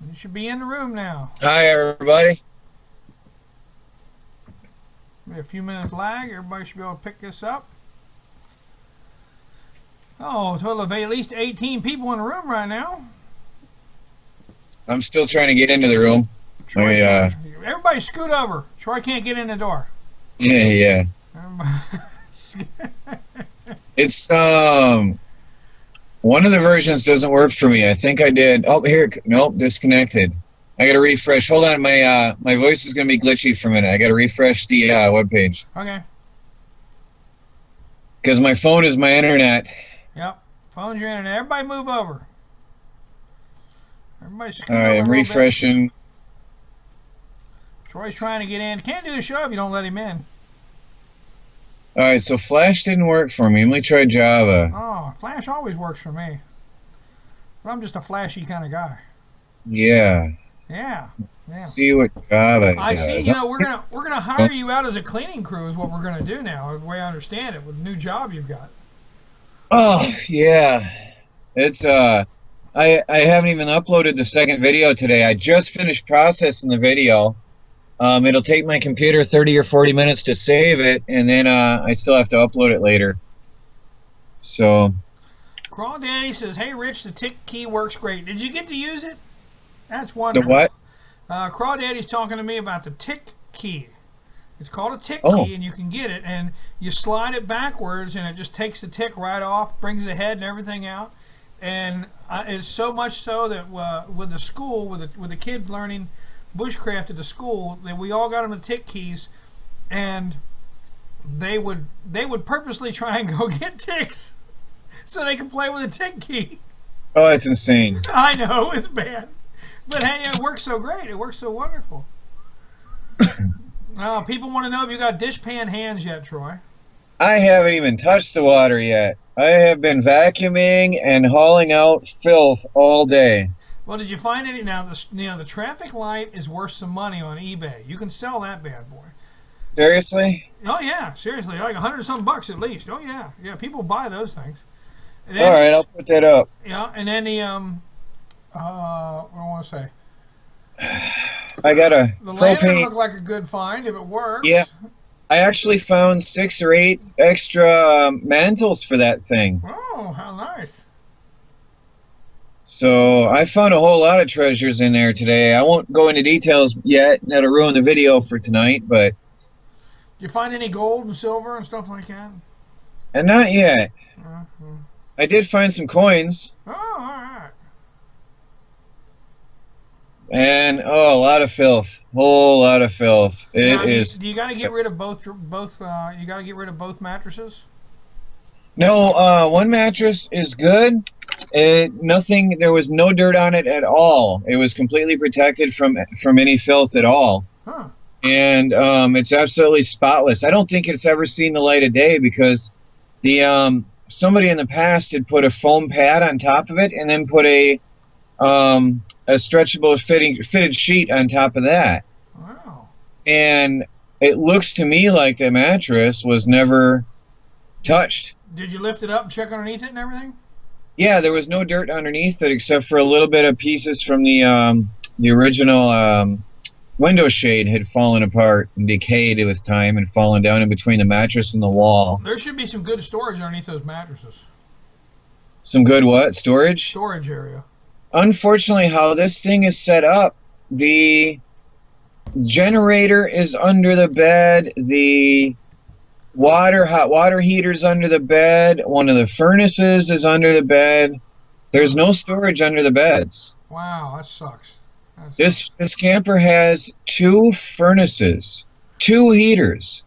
You should be in the room now. Hi, everybody. Maybe a few minutes lag. Everybody should be able to pick this up. Oh, a total of at least 18 people in the room right now. I'm still trying to get into the room. Troy's everybody scoot over. Troy can't get in the door. Yeah. It's one of the versions doesn't work for me. I think I did. Oh, here. Nope, disconnected. I got to refresh. Hold on, my voice is going to be glitchy for a minute. I got to refresh the web page. Okay. Because my phone is my internet. Yep. Phone's your internet. Everybody move over. Everybody scoot All over right, a I'm little refreshing. bit. Troy's trying to get in. Can't do the show if you don't let him in. All right, so Flash didn't work for me. Let me try Java. Oh, Flash always works for me. But I'm just a flashy kind of guy. Yeah. Yeah. See what Java I does. see. You know, we're gonna hire you out as a cleaning crew. Is what we're gonna do now. The way I understand it, with the new job you've got. Oh yeah, it's I haven't even uploaded the second video today. I just finished processing the video. It'll take my computer 30 or 40 minutes to save it, and then I still have to upload it later. So. Crawdaddy says, "Hey Rich, the tick key works great. Did you get to use it? That's wonderful." The what? Crawdaddy's talking to me about the tick key. It's called a tick Oh. key, and you can get it, and you slide it backwards, and it just takes the tick right off, brings the head and everything out. And it's so much so that with the school, with the kids learning bushcraft at the school, that we all got them the tick keys, and they would purposely try and go get ticks so they can play with a tick key. Oh, that's insane. I know, it's bad. But hey, it works so great. It works so wonderful. People want to know if you got dishpan hands yet, Troy. I haven't even touched the water yet. I have been vacuuming and hauling out filth all day. Well, did you find any? Now, the traffic light is worth some money on eBay. You can sell that bad boy. Seriously? Oh yeah, seriously, like $100-some at least. Oh yeah, people buy those things. All right, I'll put that up. Yeah, and then the what do I want to say? I got a The lantern propane. looked like a good find if it works. Yeah, I actually found 6 or 8 extra mantles for that thing. Oh, how nice. So I found a whole lot of treasures in there today. I won't go into details yet. That'll ruin the video for tonight, but. Did you find any gold and silver and stuff like that? And not yet. Uh-huh. I did find some coins. Oh, all right. And a lot of filth, whole lot of filth. It is. Do you got to get rid of both? You got to get rid of both mattresses. No, one mattress is good. Nothing. There was no dirt on it at all. It was completely protected from any filth at all. Huh. And it's absolutely spotless. I don't think it's ever seen the light of day because the somebody in the past had put a foam pad on top of it and then put a stretchable fitted sheet on top of that. Wow. And it looks to me like the mattress was never touched. Did you lift it up and check underneath it and everything? Yeah, there was no dirt underneath it except for a little bit of pieces from the original window shade had fallen apart and decayed with time and fallen down in between the mattress and the wall. There should be some good storage underneath those mattresses. Some good what? Storage? Storage area. Unfortunately, how this thing is set up, the generator is under the bed, the hot water heater's under the bed, one of the furnaces is under the bed. There's no storage under the beds. Wow, that sucks. This camper has 2 furnaces, 2 heaters.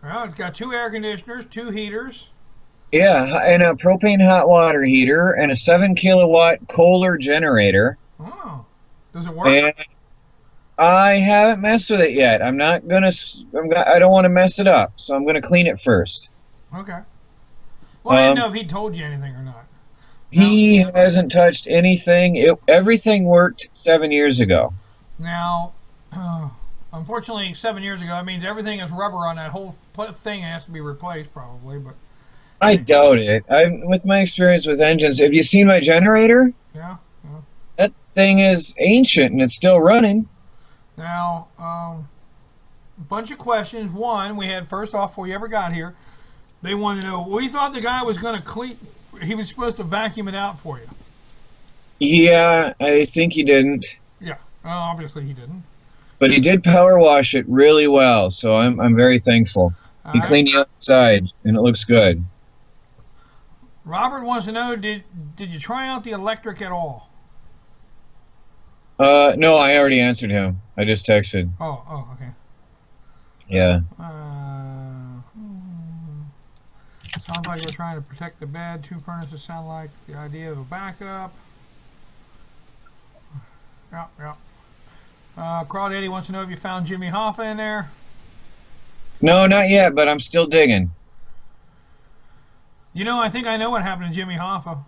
Well, it's got 2 air conditioners, 2 heaters. Yeah, and a propane hot water heater and a 7 kilowatt Kohler generator. Oh, does it work? And I haven't messed with it yet. I'm not gonna. I don't want to mess it up, so I'm gonna clean it first. Okay. Well, I didn't know if he told you anything or not. He hasn't touched anything. Everything worked 7 years ago. Now, unfortunately, 7 years ago, that means everything is rubber on that whole thing has to be replaced, probably. But I doubt it. With my experience with engines, have you seen my generator? yeah. thing is ancient and it's still running. Now, a bunch of questions. One, we had first off before you ever got here, they wanted to know. We thought the guy was going to clean. He was supposed to vacuum it out for you. Yeah, I think he didn't, Yeah. Well, obviously he didn't. but he did power wash it really well, so I'm very thankful. All He right. cleaned the outside and it looks good. Robert wants to know: Did you try out the electric at all? No, I already answered him. I just texted. Oh, okay. Yeah. Sounds like we're trying to protect the bed. Two furnaces sound like the idea of a backup. Yeah. Crawdaddy wants to know if you found Jimmy Hoffa in there. No, not yet, but I'm still digging. You know, I think I know what happened to Jimmy Hoffa.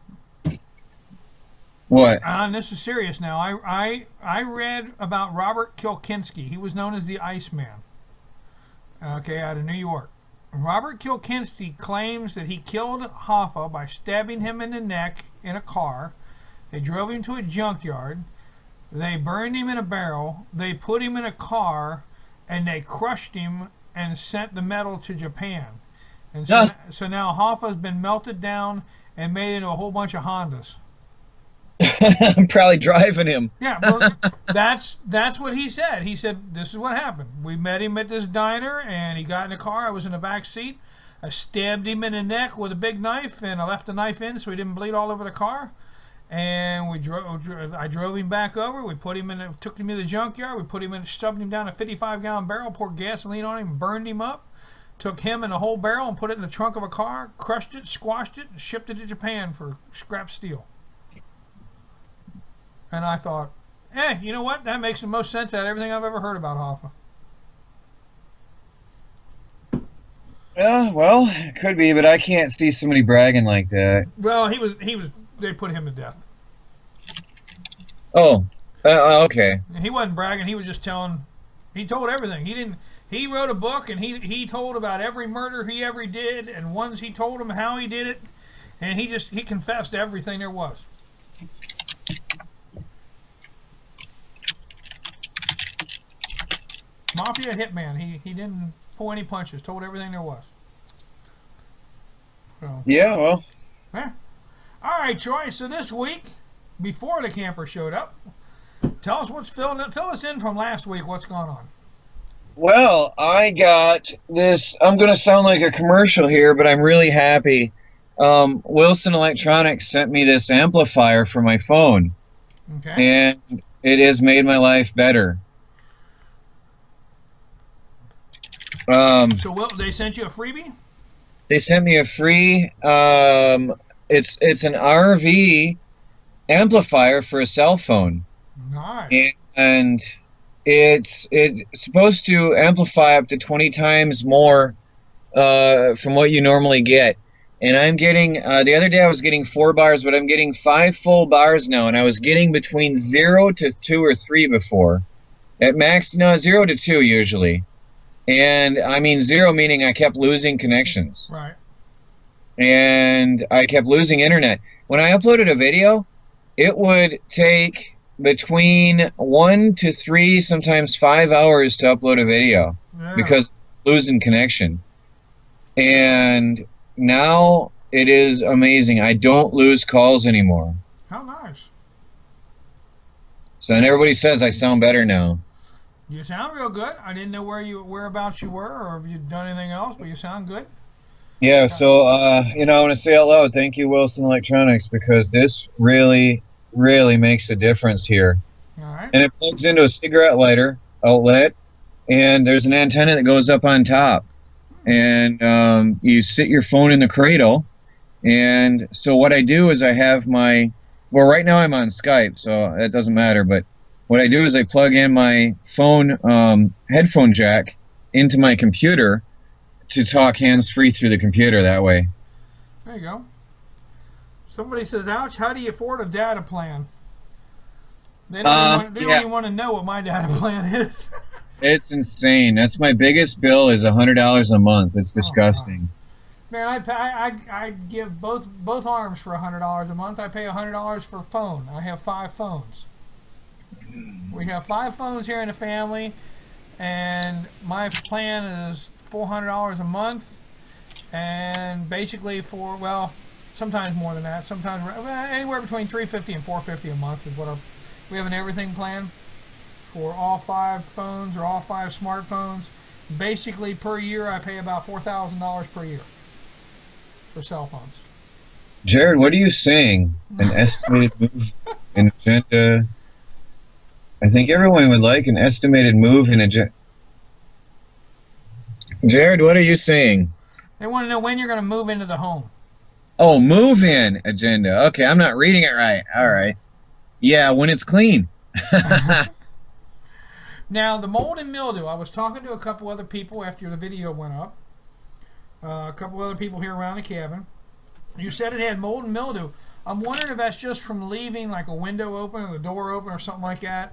What? And this is serious now. I read about Robert Kilkinski. He was known as the Iceman. Okay, out of New York. Robert Kilkinski claims that he killed Hoffa by stabbing him in the neck in a car. They drove him to a junkyard. They burned him in a barrel. They put him in a car, and they crushed him and sent the metal to Japan. And so now Hoffa's been melted down and made into a whole bunch of Hondas. I'm probably driving him. Yeah, well, that's what he said. He said, this is what happened. We met him at this diner, and he got in the car. I was in the back seat. I stabbed him in the neck with a big knife, and I left the knife in so he didn't bleed all over the car. And I drove him back over. We took him to the junkyard. Shoved him down a 55-gallon barrel, poured gasoline on him, burned him up. Took him and the whole barrel and put it in the trunk of a car, crushed it, squashed it, and shipped it to Japan for scrap steel. And I thought, you know what? That makes the most sense out of everything I've ever heard about Hoffa. Yeah, well, it could be, but I can't see somebody bragging like that. Well, they put him to death. Oh, okay. He wasn't bragging. He was just he told everything. He wrote a book, and he told about every murder he ever did, and ones he told him how he did it, and he confessed to everything there was. Mafia hitman. He didn't pull any punches. Told everything there was. So. Yeah, well. Yeah. All right, Troy. So this week, before the camper showed up, tell us fill us in from last week. What's going on? Well, I got this. I'm going to sound like a commercial here, but I'm really happy. Wilson Electronics sent me this amplifier for my phone. Okay. And it has made my life better. So they sent you a freebie? They sent me a free. It's an RV amplifier for a cell phone. Nice. And it's supposed to amplify up to 20 times more from what you normally get. And I'm getting, the other day I was getting 4 bars, but I'm getting 5 full bars now. And I was getting between 0 to 2 or 3 before. At max, no, 0 to 2 usually. And I mean 0 meaning I kept losing connections. Right. And I kept losing internet. When I uploaded a video, it would take between 1 to 3, sometimes 5 hours to upload a video because losing connection. And now it is amazing. I don't lose calls anymore. How nice. So and everybody says I sound better now. You sound real good. I didn't know whereabouts you were or if you'd done anything else, but you sound good. Yeah, so I want to say out loud, thank you, Wilson Electronics, because this really, really makes a difference here. All right. And it plugs into a cigarette lighter outlet, and there's an antenna that goes up on top. And you sit your phone in the cradle. And so what I do is I have well, right now I'm on Skype, so that doesn't matter, but what I do is I plug in my phone headphone jack into my computer to talk hands-free through the computer that way. There you go. Somebody says, ouch, how do you afford a data plan? They don't even want to know what my data plan is. It's insane. That's my biggest bill is $100 a month. It's disgusting. Man, I'd give both arms for $100 a month. I pay $100 for a phone. I have 5 phones. We have 5 phones here in the family, and my plan is $400 a month, and basically for, well, sometimes more than that. Sometimes anywhere between $350 and $450 a month is what we have an everything plan for all 5 phones or all 5 smartphones. Basically, per year, I pay about $4,000 per year for cell phones. Jared, what are you saying? An estimated move in agenda? I think everyone would like an estimated move in agenda. Jared, what are you saying? They want to know when you're going to move into the home. Oh, move in agenda. Okay, I'm not reading it right. All right. Yeah, when it's clean. Now, the mold and mildew, I was talking to a couple other people after the video went up. A couple other people here around the cabin. You said it had mold and mildew. I'm wondering if that's just from leaving like a window open or the door open or something like that.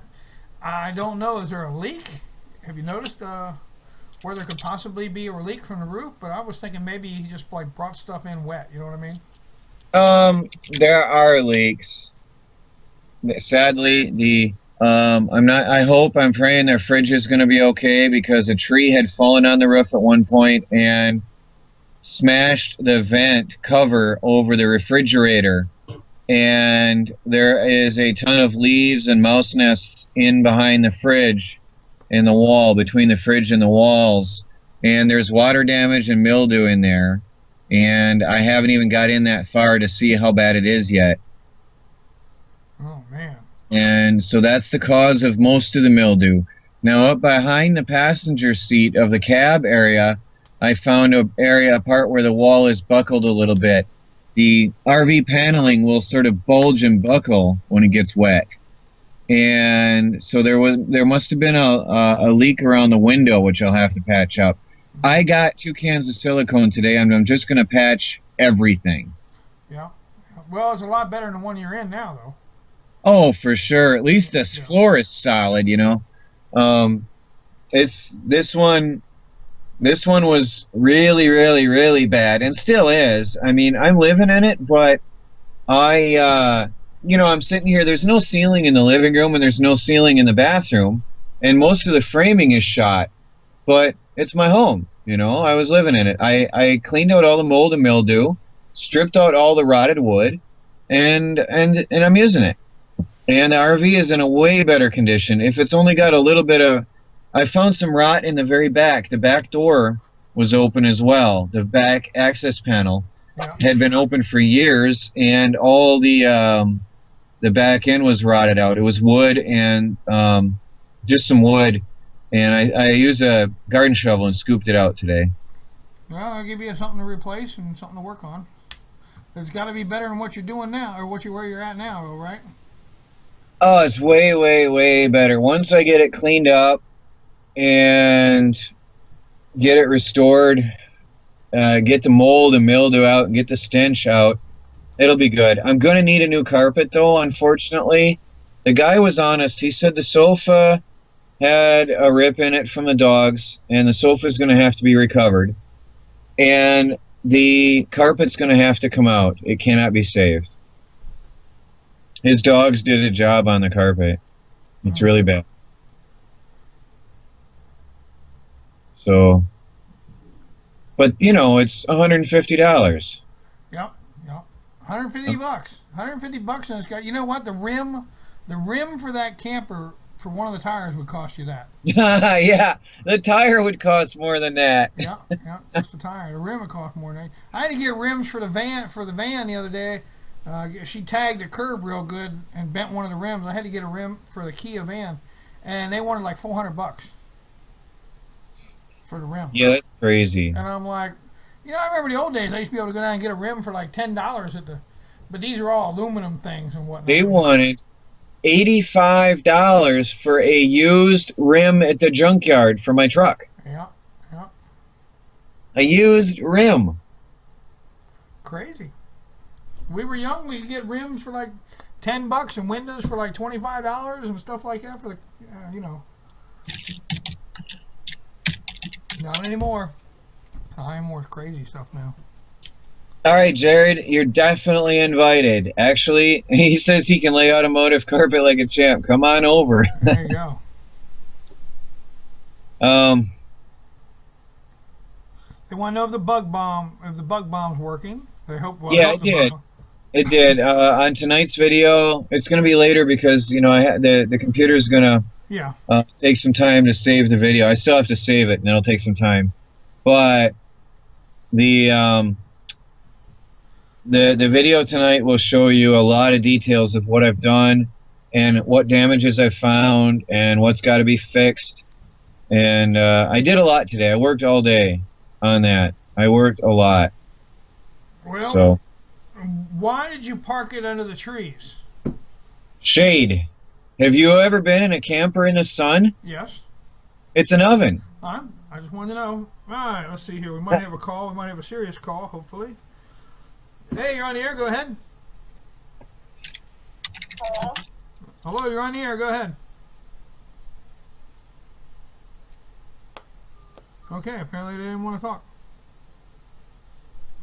I don't know. Is there a leak? Have you noticed where there could possibly be a leak from the roof? But I was thinking maybe he just like brought stuff in wet. You know what I mean? There are leaks. Sadly, I'm praying their fridge is going to be okay, because a tree had fallen on the roof at one point and smashed the vent cover over the refrigerator, and there is a ton of leaves and mouse nests in behind the fridge, in the wall between the fridge and the walls, and there's water damage and mildew in there, and I haven't even got in that far to see how bad it is yet. Oh man. And so that's the cause of most of the mildew. Now, up behind the passenger seat of the cab area, I found a part where the wall is buckled a little bit. The RV paneling will sort of bulge and buckle when it gets wet. And so there must have been a leak around the window, which I'll have to patch up. I got 2 cans of silicone today, and I'm just going to patch everything. Yeah. Well, it's a lot better than the one you're in now, though. Oh, for sure. At least this floor is solid, you know. This one was really, really, really bad, and still is. I mean, I'm living in it, but I'm sitting here. There's no ceiling in the living room, and there's no ceiling in the bathroom, and most of the framing is shot. But it's my home, you know. I was living in it. I cleaned out all the mold and mildew, stripped out all the rotted wood, and I'm using it. And the RV is in a way better condition. If it's only got a little bit of... I found some rot in the very back. The back door was open as well. The back access panel had been open for years, and all the back end was rotted out. It was wood and just some wood. And I used a garden shovel and scooped it out today. Well, I'll give you something to replace and something to work on. It's got to be better than what you're doing now, or where you're at now, right? Oh, it's way, way, way better. Once I get it cleaned up and get it restored, get the mold and mildew out, and get the stench out, it'll be good. I'm going to need a new carpet, though, unfortunately. The guy was honest. He said the sofa had a rip in it from the dogs, and the sofa's going to have to be recovered. And the carpet's going to have to come out. It cannot be saved. His dogs did a job on the carpet. It's really bad. So, but you know, it's $150. Yep. $150. $150, and it's got. You know what? The rim for that camper for one of the tires would cost you that. Yeah, the tire would cost more than that. Yeah, just the tire. The rim would cost more than that. I had to get rims for the van the other day. She tagged the curb real good and bent one of the rims. I had to get a rim for the Kia van, and they wanted like $400 for the rim. Yeah, that's crazy. And I'm like, I remember the old days. I used to be able to go down and get a rim for like $10 but these are all aluminum things and whatnot. They wanted $85 for a used rim at the junkyard for my truck. Yeah. A used rim. Crazy. We were young. We could get rims for like $10 and windows for like $25 and stuff like that for the, Not anymore. Not anymore. It's crazy stuff now. All right, Jared, you're definitely invited. Actually, he says he can lay automotive carpet like a champ. Come on over. There you go. Um, They want to know if the bug bomb's working. They hope. Well, I yeah, hope it the bug did. bomb. It did. On tonight's video, it's going to be later because the computer's going to Yeah. take some time to save the video. I still have to save it, and it'll take some time. But the the video tonight will show you a lot of details of what I've done and what damages I've found and what's got to be fixed. And I did a lot today. I worked all day on that. I worked a lot. Well, So why did you park it under the trees? shade. Have you ever been in a camper in the sun? Yes. It's an oven. I just wanted to know. All right, let's see here. We might have a call. We might have a serious call, hopefully. Hey, you're on the air. Go ahead. Hello? Hello, you're on the air. Go ahead. Okay, apparently they didn't want to talk.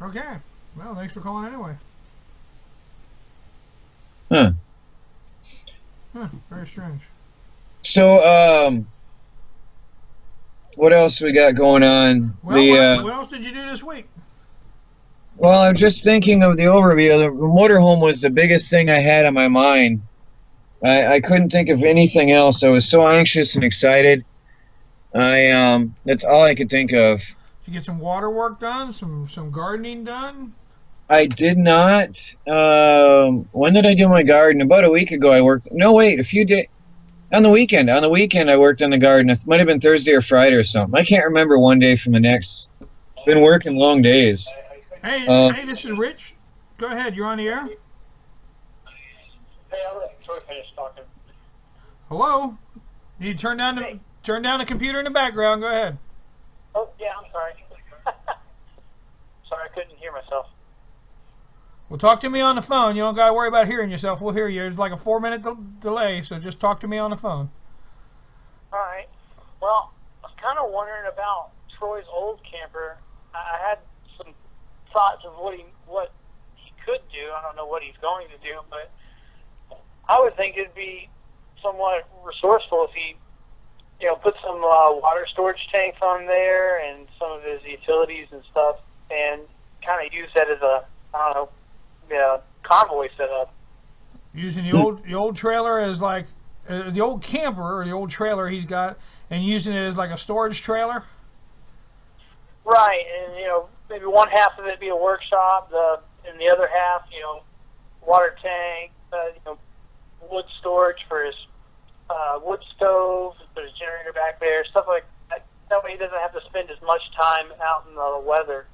Okay. Well, thanks for calling anyway. Huh. Huh, very strange. So, what else we got going on? Well, what else did you do this week? Well, I'm just thinking of the overview. The motorhome was the biggest thing I had on my mind. I couldn't think of anything else. I was so anxious and excited. That's all I could think of. Did you get some water work done? Some gardening done? I did not. When did I do my garden? About a week ago I worked. No, wait, a few days. On the weekend. On the weekend I worked on the garden. It might have been Thursday or Friday or something. I can't remember one day from the next. Been working long days. Hey, hey, this is Rich. Go ahead. You're on the air. Hey, I'll let Troy finish talking. Hello. You turn down the computer in the background. Go ahead. Oh, yeah, I'm sorry. Sorry, I couldn't hear myself. Well, talk to me on the phone. You don't got to worry about hearing yourself. We'll hear you. There's like a 4-minute delay, so just talk to me on the phone. All right. Well, I was kind of wondering about Troy's old camper. I had some thoughts of what he could do. I don't know what he's going to do, but I would think it'd be somewhat resourceful if he, put some water storage tanks on there and some of his utilities and stuff, and kind of use that as a, I don't know, convoy setup. Using the old trailer as like the old camper or the old trailer he's got, and using it as like a storage trailer. Right, and maybe one half of it be a workshop, and the other half, water tank, wood storage for his wood stove, put his generator back there, stuff like that. That way he doesn't have to spend as much time out in the weather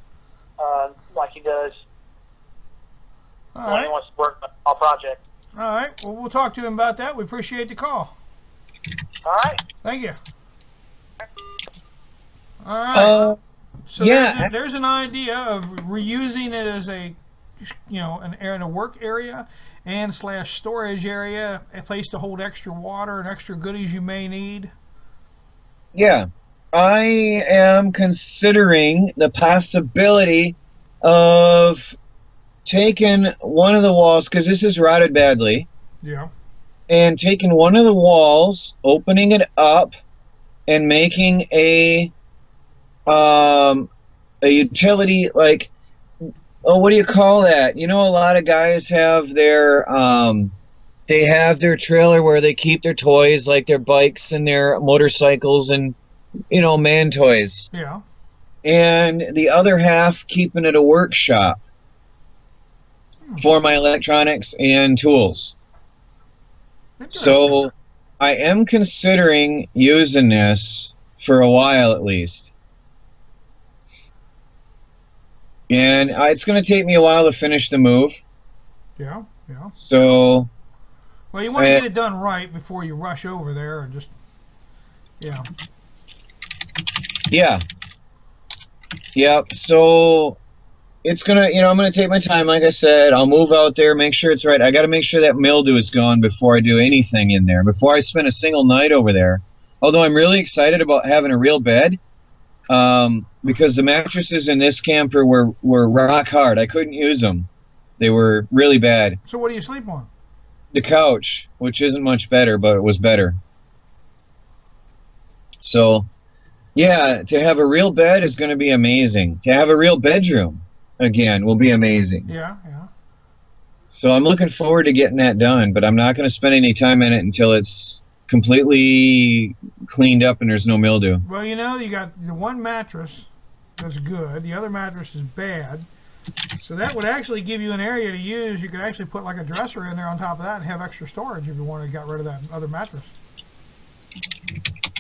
like he does All when he right. wants to work on a project. All right. Well, we'll talk to him about that. We appreciate the call. All right. Thank you. All right. So yeah. there's an idea of reusing it as a, a work area and / storage area, a place to hold extra water and extra goodies you may need. Yeah. I am considering the possibility of taking one of the walls, because this is rotted badly, Yeah. and taking one of the walls, opening it up, and making a utility, like, what do you call that? A lot of guys have their they have their trailer where they keep their toys, like their bikes and their motorcycles and man toys, Yeah. and the other half keeping it a workshop for my electronics and tools. So I am considering using this for a while at least. And it's going to take me a while to finish the move. Yeah. Yeah. So, Well, you want to get it done right before you rush over there and just, yeah. yeah. Yep. So it's going to, I'm going to take my time. Like I said, I'll move out there, make sure it's right. I got to make sure that mildew is gone before I do anything in there, before I spend a single night over there. Although I'm really excited about having a real bed, because the mattresses in this camper were rock hard. I couldn't use them. They were really bad. So what do you sleep on? The couch, which isn't much better, but it was better. So, yeah, to have a real bed is going to be amazing. To have a real bedroom, again, will be amazing. Yeah, yeah. So I'm looking forward to getting that done, but I'm not going to spend any time in it until it's completely cleaned up and there's no mildew. Well, you know, you got the one mattress that's good. The other mattress is bad. So that would actually give you an area to use. You could actually put like a dresser in there on top of that and have extra storage if you wanted to get rid of that other mattress.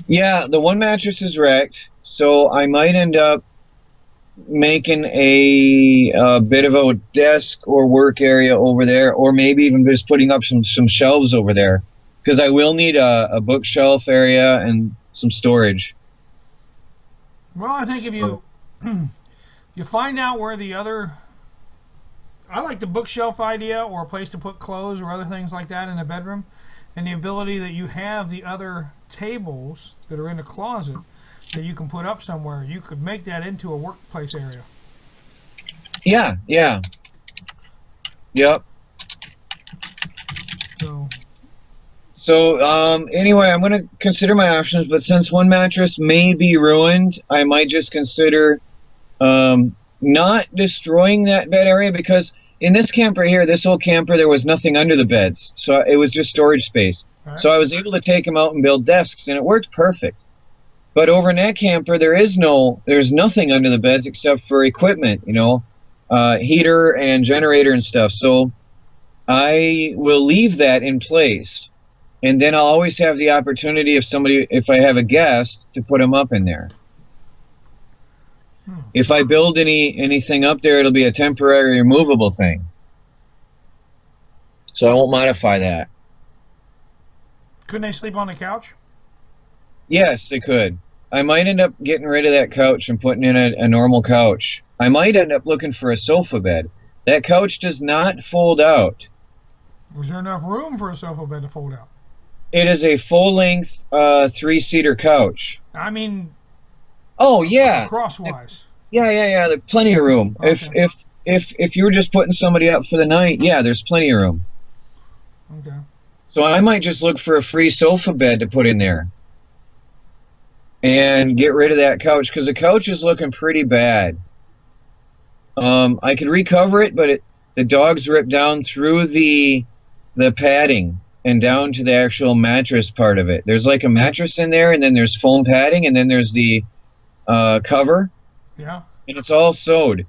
Yeah, the one mattress is wrecked, so I might end up making a bit of a desk or work area over there, or maybe even just putting up some shelves over there, because I will need a bookshelf area and some storage. Well, I think if you you find out where the other, I like the bookshelf idea, or a place to put clothes or other things like that in the bedroom, and the ability that you have the other tables that are in the closet that you can put up somewhere. You could make that into a workplace area. Yeah, yeah. Yep. So anyway, I'm going to consider my options, but since one mattress may be ruined, I might just consider not destroying that bed area, because in this camper here, this old camper, there was nothing under the beds, so it was just storage space. Right. So I was able to take them out and build desks, and it worked perfect. But over in that camper, there's nothing under the beds except for equipment, you know, heater and generator and stuff. So I will leave that in place, and then I'll always have the opportunity if I have a guest, to put them up in there. If I build anything up there, it'll be a temporary removable thing. So I won't modify that. Couldn't they sleep on the couch? Yes, they could. I might end up getting rid of that couch and putting in a normal couch. I might end up looking for a sofa bed. That couch does not fold out. Was there enough room for a sofa bed to fold out? It is a full-length 3-seater couch. I mean... Oh, yeah. Crosswise. Yeah. There's plenty of room. Okay. If you were just putting somebody up for the night, yeah, there's plenty of room. Okay. So I might just look for a free sofa bed to put in there and get rid of that couch, because the couch is looking pretty bad. I could recover it, but the dogs ripped down through the padding and down to the actual mattress part of it. There's like a mattress in there, and then there's foam padding, and then there's the cover. Yeah. And it's all sewed.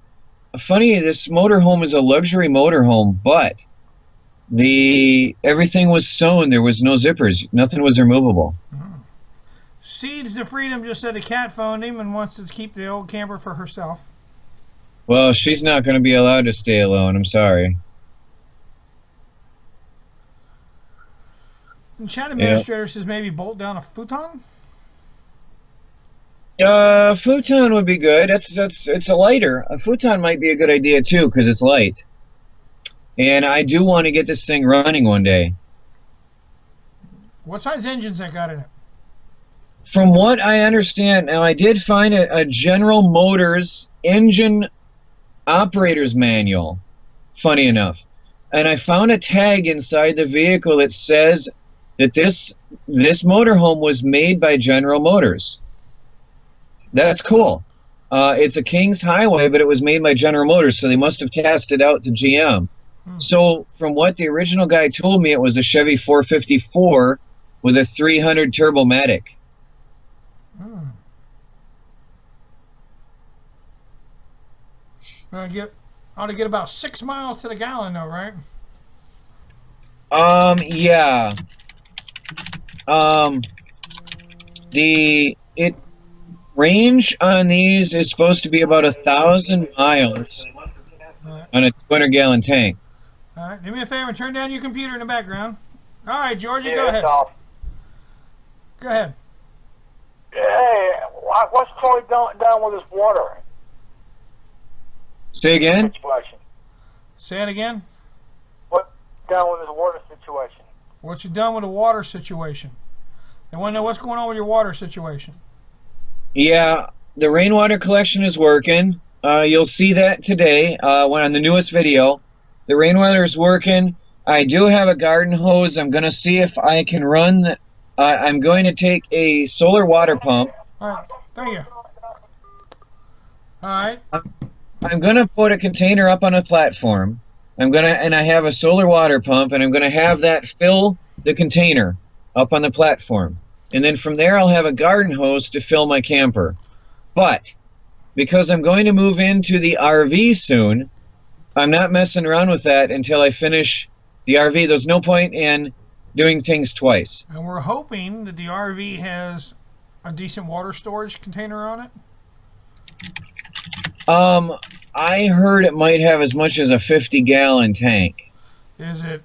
Funny, this motorhome is a luxury motorhome, but everything was sewn. There was no zippers. Nothing was removable. Oh. Seeds to Freedom just said a cat phoned him and wants to keep the old camper for herself. Well, she's not going to be allowed to stay alone. I'm sorry. And chat administrator says maybe bolt down a futon. Futon would be good. It's a lighter. A futon might be a good idea too, because it's light. And I do want to get this thing running one day. What size engines that got in it? From what I understand, now I did find a General Motors engine operator's manual, funny enough. And I found a tag inside the vehicle that says that this motorhome was made by General Motors. That's cool. It's a King's Highway, but it was made by General Motors, so they must have tested out to GM. So from what the original guy told me, it was a Chevy 454 with a 300 Turbomatic. Ought to get about 6 miles to the gallon, though, right? Yeah. The range on these is supposed to be about 1,000 miles on a 200-gallon tank. All right, do me a favor and turn down your computer in the background. All right, Georgia, go ahead. Go ahead. Hey, what's Troy down with his water? Say again? Situation. Say it again? What's down with his water situation? What's you done with the water situation? They want to know what's going on with your water situation. Yeah, the rainwater collection is working. You'll see that today when on the newest video. The rainwater is working. I do have a garden hose. I'm going to see if I can run. I'm going to take a solar water pump. All right. Thank you. All right. I'm going to put a container up on a platform. And I have a solar water pump, and I'm going to have that fill the container up on the platform. And then from there, I'll have a garden hose to fill my camper. But because I'm going to move into the RV soon, I'm not messing around with that until I finish the RV. There's no point in doing things twice. And we're hoping that the RV has a decent water storage container on it. I heard it might have as much as a 50-gallon tank. Is it?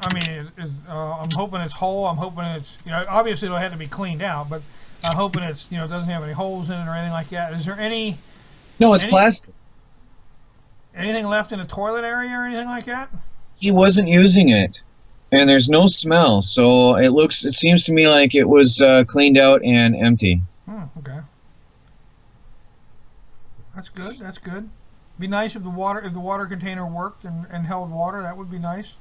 I mean, I'm hoping it's whole. I'm hoping it's, obviously it'll have to be cleaned out, but I'm hoping it's, doesn't have any holes in it or anything like that. Is there any? No, it's plastic. Anything left in the toilet area or anything like that? He wasn't using it, and there's no smell, so it seems to me like it was cleaned out and empty. Okay. That's good. That's good. Be nice if the water container worked and held water. That would be nice.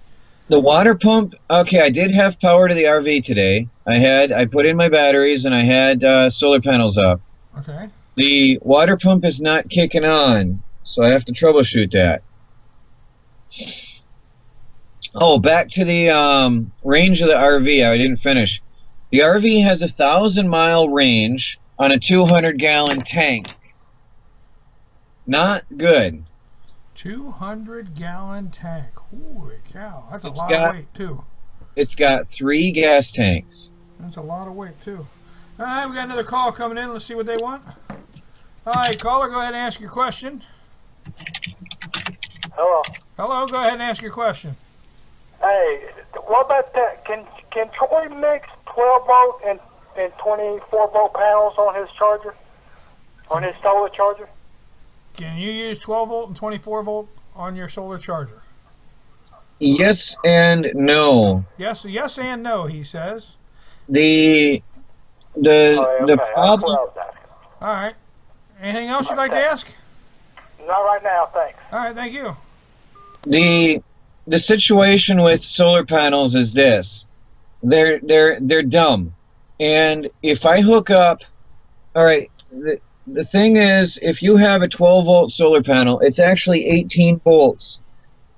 The water pump. Okay, I did have power to the RV today. I put in my batteries and I had solar panels up. Okay. The water pump is not kicking on, so I have to troubleshoot that. Oh, back to the range of the RV. I didn't finish. The RV has a 1,000-mile range on a 200-gallon tank. Not good. 200-gallon tank. Holy cow. That's a lot of weight, too. It's got 3 gas tanks. That's a lot of weight, too. All right, we got another call coming in. Let's see what they want. All right, caller, go ahead and ask your question. Hello. Hello, go ahead and ask your question. Hey, what about that? Can Troy mix 12-volt and 24-volt panels on his charger? On his solar charger? Can you use 12-volt and 24-volt on your solar charger? Yes and no. Yes and no, he says. The problem. All right. Anything else you'd like to ask? Not right now, thanks. All right, thank you. The situation with solar panels is this: they're dumb, and if I hook up, all right. The thing is, if you have a 12-volt solar panel, it's actually 18 volts,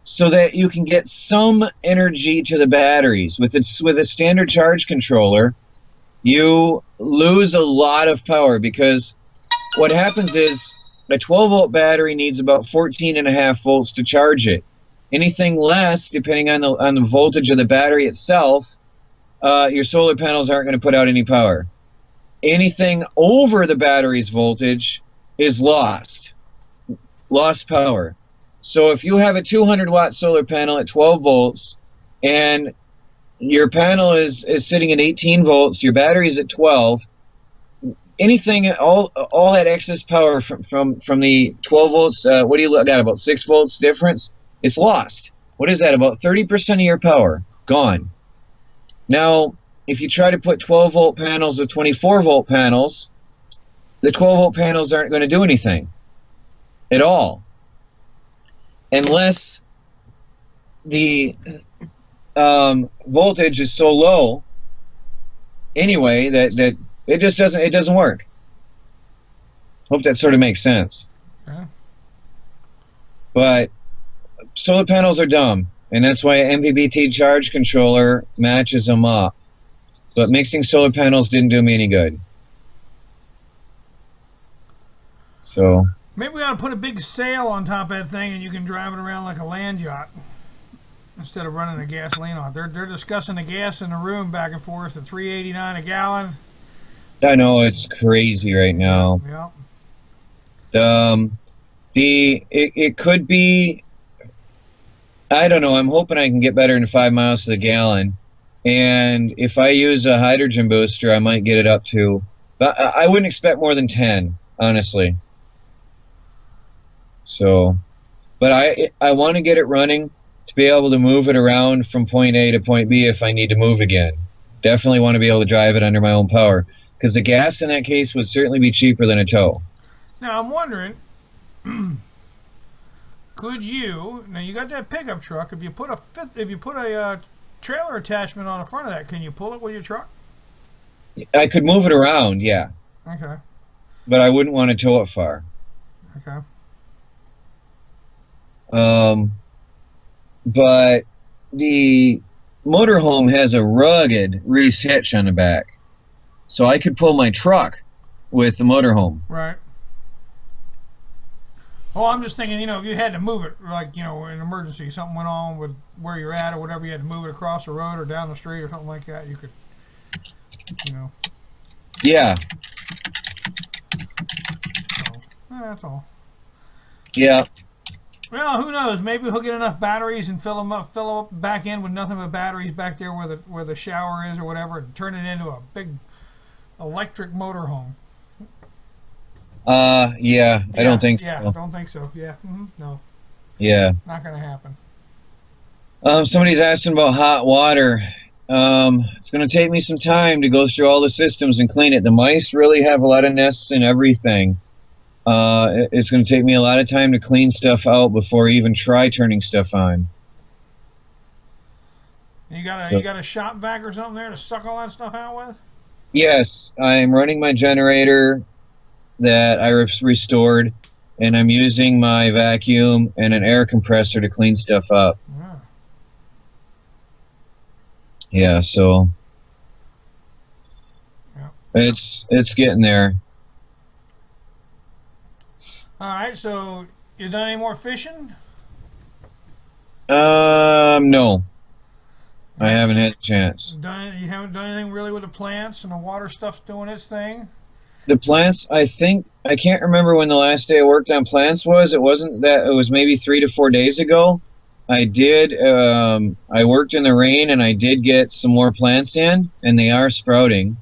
so that you can get some energy to the batteries. With a standard charge controller, you lose a lot of power, because what happens is a 12-volt battery needs about 14.5 volts to charge it. Anything less, depending on the voltage of the battery itself, your solar panels aren't going to put out any power. Anything over the battery's voltage is lost power. So if you have a 200-watt solar panel at 12 volts and your panel is sitting at 18 volts, your battery's at 12, anything, all that excess power from the 12 volts, what do you look at, about 6 volts difference? It's lost. What is that? About 30% of your power gone. Now, if you try to put 12-volt panels with 24-volt panels, the 12-volt panels aren't going to do anything at all, unless the voltage is so low anyway that it just doesn't work. Hope that sort of makes sense. Yeah. But solar panels are dumb, and that's why an MPPT charge controller matches them up. But mixing solar panels didn't do me any good. So maybe we ought to put a big sail on top of that thing, and you can drive it around like a land yacht instead of running the gasoline on it. They're discussing the gas in the room back and forth at $3.89 a gallon. I know it's crazy right now. Yeah. It could be. I don't know. I'm hoping I can get better than 5 miles to the gallon. And if I use a hydrogen booster, I might get it up to, but I wouldn't expect more than 10, honestly. So, but I want to get it running to be able to move it around from point A to point B if I need to move again. Definitely want to be able to drive it under my own power. because the gas in that case would certainly be cheaper than a tow. Now I'm wondering, could you? Now you got that pickup truck. If you put a trailer attachment on the front of that, can you pull it with your truck? I could move it around, yeah, Okay. but I wouldn't want to tow it far. Okay. But the motorhome has a rugged Reese hitch on the back, so I could pull my truck with the motorhome. Right. Oh, I'm just thinking, if you had to move it, like, in an emergency, something went on with where you're at or whatever, you had to move it across the road or down the street or something like that, you could, Yeah. So, that's all. Yeah. Well, who knows? Maybe he'll get enough batteries and fill up back in with nothing but batteries back there where the shower is or whatever, and turn it into a big electric motorhome. Yeah, I don't think so. Yeah, don't think so. Yeah, no. Yeah. Not going to happen. Somebody's asking about hot water. It's going to take me some time to go through all the systems and clean it. The mice really have a lot of nests and everything. It's going to take me a lot of time to clean stuff out before I even try turning stuff on. You got a shop vac or something there to suck all that stuff out with? Yes, I'm running my generator that I restored, and I'm using my vacuum and an air compressor to clean stuff up. Yeah. Yeah, so Yeah. it's getting there. All right, so you done any more fishing? No, I haven't had a chance. You haven't done anything really with the plants, and the water stuff's doing its thing? The plants, I can't remember when the last day I worked on plants was. It wasn't that, it was maybe 3 to 4 days ago. I worked in the rain and I did get some more plants in, and they are sprouting.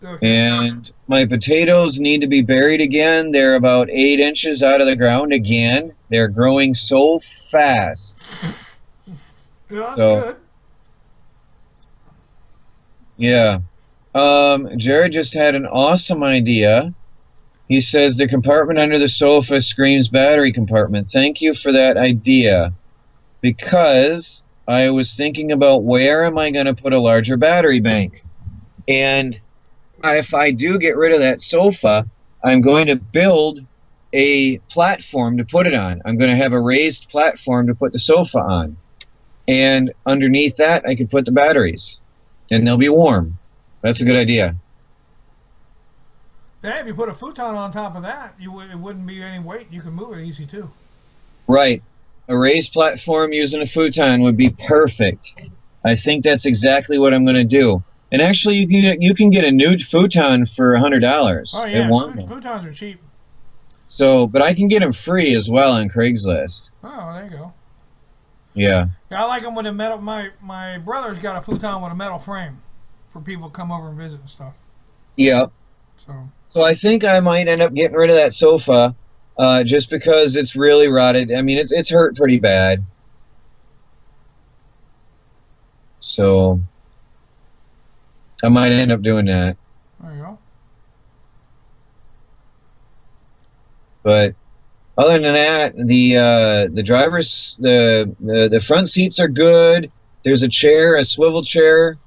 Okay. And my potatoes need to be buried again. They're about 8 inches out of the ground again. They're growing so fast. Yeah, that's good. Yeah. Jared just had an awesome idea. He says the compartment under the sofa screams battery compartment. Thank you for that idea, because I was thinking about where am I going to put a larger battery bank. And if I do get rid of that sofa, I'm going to build a platform to put it on. I'm going to have a raised platform to put the sofa on. And underneath that, I can put the batteries, and they'll be warm. That's a good idea. Yeah, if you put a futon on top of that, it wouldn't be any weight. You can move it easy too. Right. A raised platform using a futon would be perfect. I think that's exactly what I'm going to do. And actually, you can get a new futon for $100. Oh yeah, futons are cheap. So, but I can get them free as well on Craigslist. Oh, there you go. Yeah. I like them with a metal. My brother's got a futon with a metal frame for people to come over and visit and stuff. Yeah. So I think I might end up getting rid of that sofa, just because it's really rotted. I mean, it's hurt pretty bad. So I might end up doing that. There you go. But other than that, the drivers, the front seats are good. There's a swivel chair,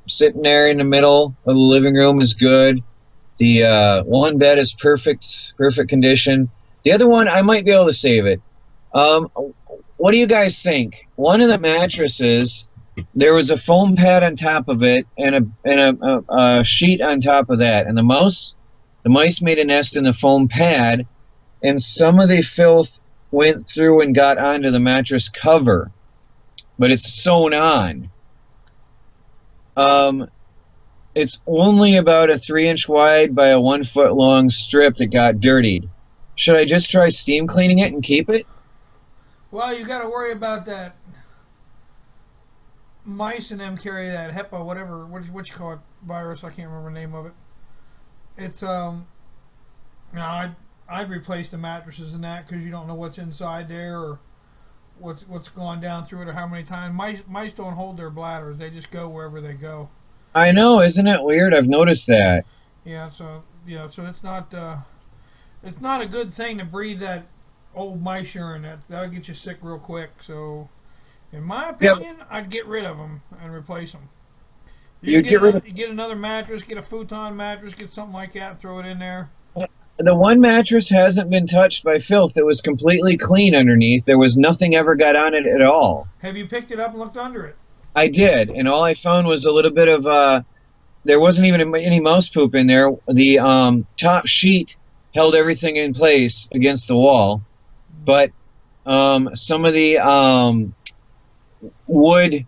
sitting there in the middle of the living room is good. The one bed is perfect condition. The other one, I might be able to save it. What do you guys think? One of the mattresses, there was a foam pad on top of it and a sheet on top of that, and the mice made a nest in the foam pad, and some of the filth went through and got onto the mattress cover, but it's sewn on. It's only about a 3-inch wide by a 1 foot long strip that got dirtied. Should I just try steam cleaning it and keep it? Well, you got to worry about that. Mice and them carry that HEPA, whatever, what you call it, virus. I can't remember the name of it. It's I'd replace the mattresses and that, because you don't know what's inside there or what's gone down through it or how many times. Mice don't hold their bladders; they just go wherever they go. I know, isn't it weird? I've noticed that. Yeah, so it's not a good thing to breathe that old mice urine. That'll get you sick real quick. So, in my Yep. opinion, I'd get rid of them and replace them. You'd get rid of You get another mattress, get a futon mattress, get something like that, throw it in there. the one mattress hasn't been touched by filth. It was completely clean underneath. There was nothing ever got on it at all. Have you picked it up and looked under it? I did, and all I found was a little bit of there wasn't even any mouse poop in there. The top sheet held everything in place against the wall, but some of the wood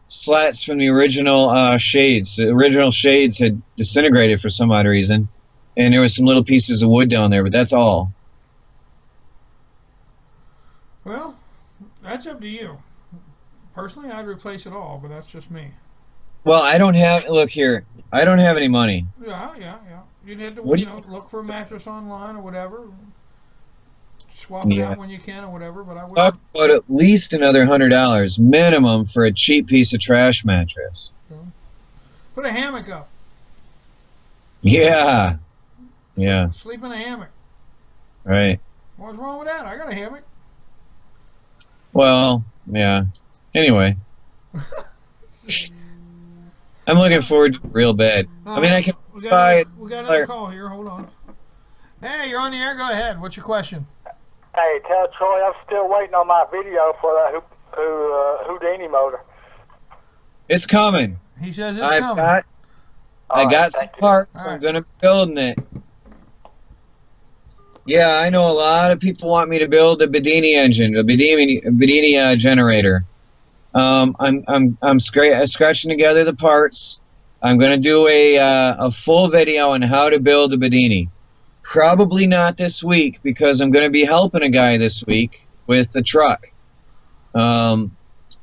slats from the original the original shades had disintegrated for some odd reason, and there was some little pieces of wood down there, but that's all. Well, that's up to you. Personally, I'd replace it all, but that's just me. Well, look here, I don't have any money. Yeah. You'd have to What do look for a mattress online or whatever. Swap it Yeah. out when you can or whatever, but I would. Talk about at least another $100 minimum for a cheap piece of trash mattress. Put a hammock up. Yeah. Yeah. Sleep in a hammock. Right. What's wrong with that? I got a hammock. Well, yeah. Anyway. I'm looking forward to it real bad. I mean, I can buy it. We got another call here. Hold on. Hey, you're on the air. Go ahead. What's your question? Hey, tell Troy I'm still waiting on my video for that Houdini motor. It's coming. He says it's I coming. got some parts. All I'm going to be building it. Yeah, I know a lot of people want me to build a Bedini engine, a Bedini generator. I'm scratching together the parts. I'm going to do a full video on how to build a Bedini. Probably not this week because I'm going to be helping a guy this week with the truck. A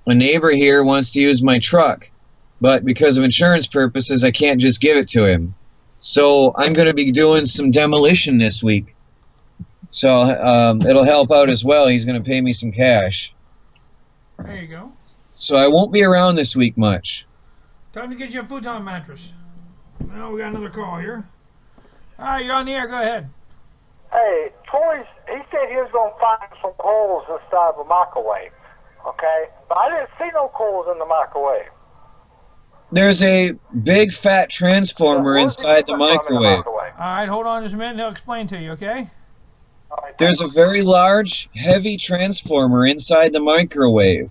neighbor here wants to use my truck, but because of insurance purposes, I can't just give it to him. So I'm going to be doing some demolition this week. So it'll help out as well. He's going to pay me some cash. There you go. So I won't be around this week much. Time to get you a futon mattress. Now we got another call here. All right, you're on the air. Go ahead. Hey, he said he was going to find some coals inside of a microwave, okay? But I didn't see no coals in the microwave. There's a big fat transformer inside the microwave. All right, hold on just a minute and he'll explain to you, okay? There's a very large, heavy transformer inside the microwave.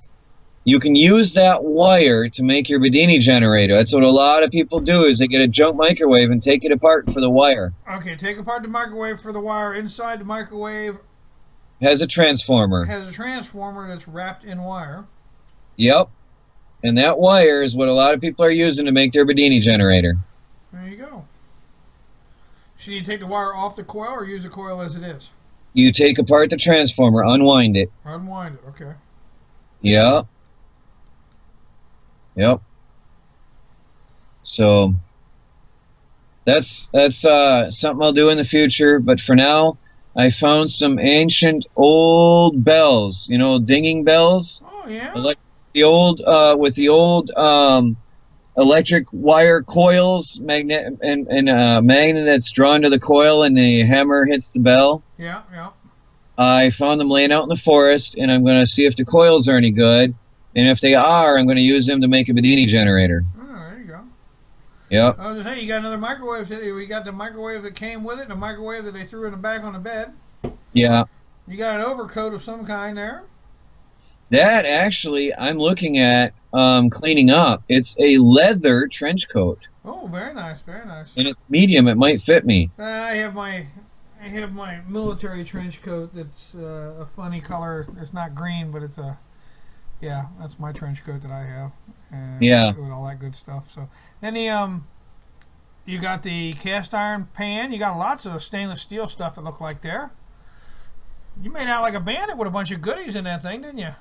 You can use that wire to make your Bedini generator. That's what a lot of people do is they get a junk microwave and take it apart for the wire. Okay, take apart the microwave for the wire. Inside the microwave Has a transformer. has a transformer that's wrapped in wire. Yep. And that wire is what a lot of people are using to make their Bedini generator. There you go. Should you take the wire off the coil or use the coil as it is? You take apart the transformer, unwind it. Unwind it, okay. Yep. Yep. So that's something I'll do in the future. But for now, I found some ancient old bells. You know, dinging bells. Oh yeah. Like the old with the old electric wire coils, magnet magnet that's drawn to the coil, and the hammer hits the bell. Yeah. I found them laying out in the forest, and I'm going to see if the coils are any good. And if they are, I'm going to use them to make a Bedini generator. Oh, there you go. Yep. I was going to say, you got another microwave. We got the microwave that came with it, and the microwave that they threw in the back on the bed. Yeah. You got an overcoat of some kind there. That actually, I'm looking at cleaning up. It's a leather trench coat. Oh, very nice, very nice. And it's medium. It might fit me. I have my military trench coat that's a funny color. It's not green, but it's a... Yeah, that's my trench coat that I have. And Yeah. with all that good stuff. So then you got the cast iron pan. You got lots of stainless steel stuff. It looked like there. You made out like a bandit with a bunch of goodies in that thing, didn't you?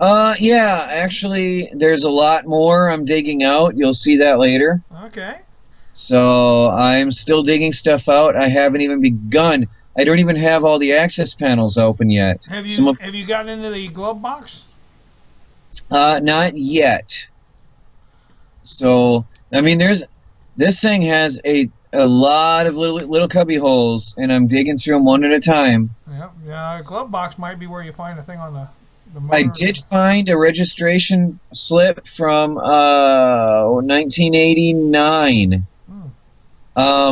Yeah. Actually, there's a lot more I'm digging out. You'll see that later. Okay. So I'm still digging stuff out. I haven't even begun. I don't even have all the access panels open yet. Have you gotten into the glove box? Not yet. So I mean, this thing has a lot of little cubby holes, and I'm digging through them one at a time. Yeah, yeah. A glove box might be where you find a thing on the I motor. did find a registration slip from 1989,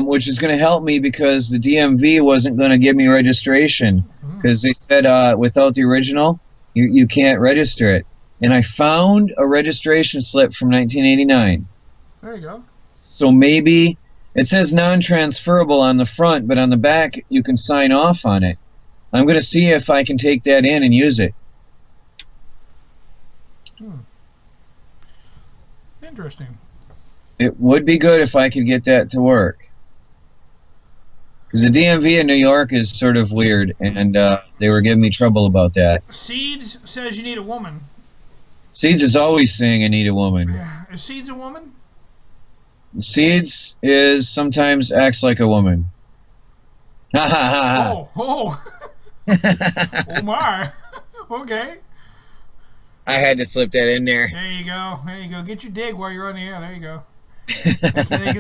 which is going to help me because the DMV wasn't going to give me registration because they said without the original, you can't register it. And I found a registration slip from 1989. There you go. So maybe it says non-transferable on the front, but on the back you can sign off on it. I'm going to see if I can take that in and use it. Interesting. It would be good if I could get that to work. Because the DMV in New York is sort of weird, and they were giving me trouble about that. Seeds says you need a woman. Seeds is always saying I need a woman. Is Seeds a woman? Seeds is sometimes acts like a woman. Ha ha ha. Oh my. Okay. I had to slip that in there. There you go. There you go. Get your dig while you're on the air. There you go.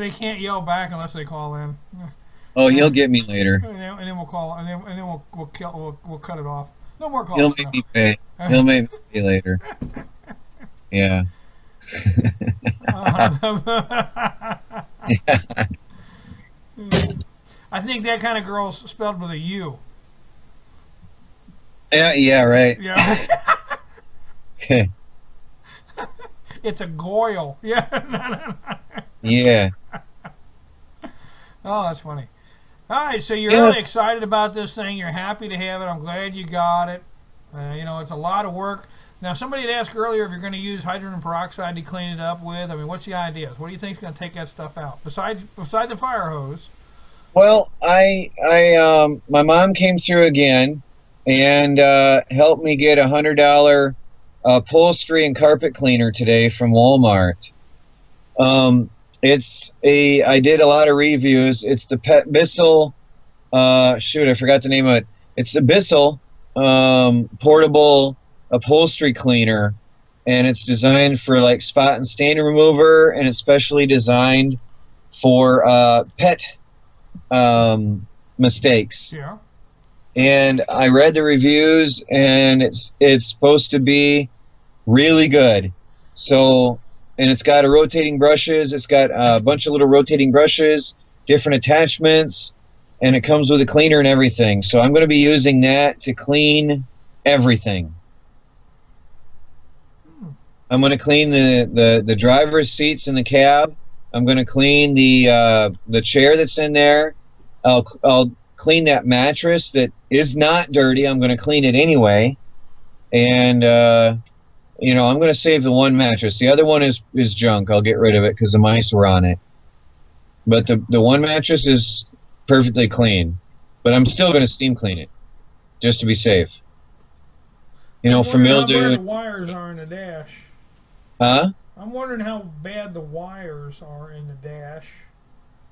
they can't yell back unless they call in. Oh, he'll get me later. And then we'll call, and then we'll cut it off. No more calls. He'll make me pay. He'll make me pay later. Yeah. I think that kind of girl's spelled with a U. Yeah, right. Yeah. Okay. It's a Goyle. Yeah. Yeah. Oh, that's funny. All right, so you're Yeah. really excited about this thing. You're happy to have it. I'm glad you got it. It's a lot of work. Now, somebody had asked earlier if you're going to use hydrogen peroxide to clean it up with. I mean, what's the ideas? What do you think is going to take that stuff out besides the fire hose? Well, my mom came through again and helped me get $100 upholstery and carpet cleaner today from Walmart. I did a lot of reviews. It's the Pet Bissell. Shoot, I forgot the name of it. It's the Bissell portable upholstery cleaner, and it's designed for like spot and stain remover, and it's specially designed for pet mistakes. Yeah. And I read the reviews, and it's supposed to be really good. So, and it's got rotating brushes. It's got a bunch of little rotating brushes, different attachments, and it comes with a cleaner and everything. So I'm going to be using that to clean everything. I'm going to clean the driver's seats in the cab. I'm going to clean the chair that's in there. I'll clean that mattress that is not dirty. I'm going to clean it anyway. And I'm going to save the one mattress. The other one is junk. I'll get rid of it because the mice were on it. But the one mattress is perfectly clean. But I'm still going to steam clean it just to be safe. For mildew. How bad the wires are in the dash. Huh? I'm wondering how bad the wires are in the dash.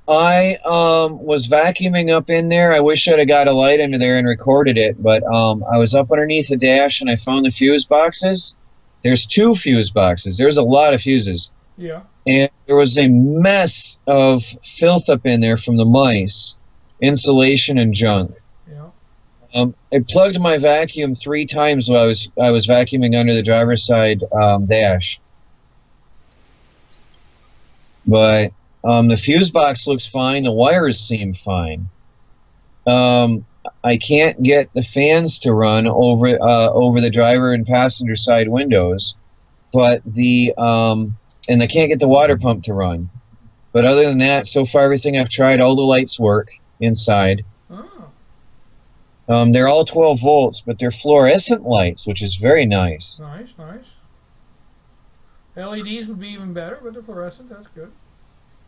I was vacuuming up in there. I wish I'd have got a light under there and recorded it, but I was up underneath the dash and I found the fuse boxes. There's 2 fuse boxes. There's a lot of fuses. Yeah. And there was a mess of filth up in there from the mice, insulation and junk. Yeah. I plugged my vacuum 3 times while I was vacuuming under the driver's side dash. But the fuse box looks fine. The wires seem fine. I can't get the fans to run over the driver and passenger side windows, but and I can't get the water pump to run. But other than that, so far everything I've tried, all the lights work inside. Oh. They're all 12 volts, but they're fluorescent lights, which is very nice. Nice. LEDs would be even better, but the fluorescent, that's good.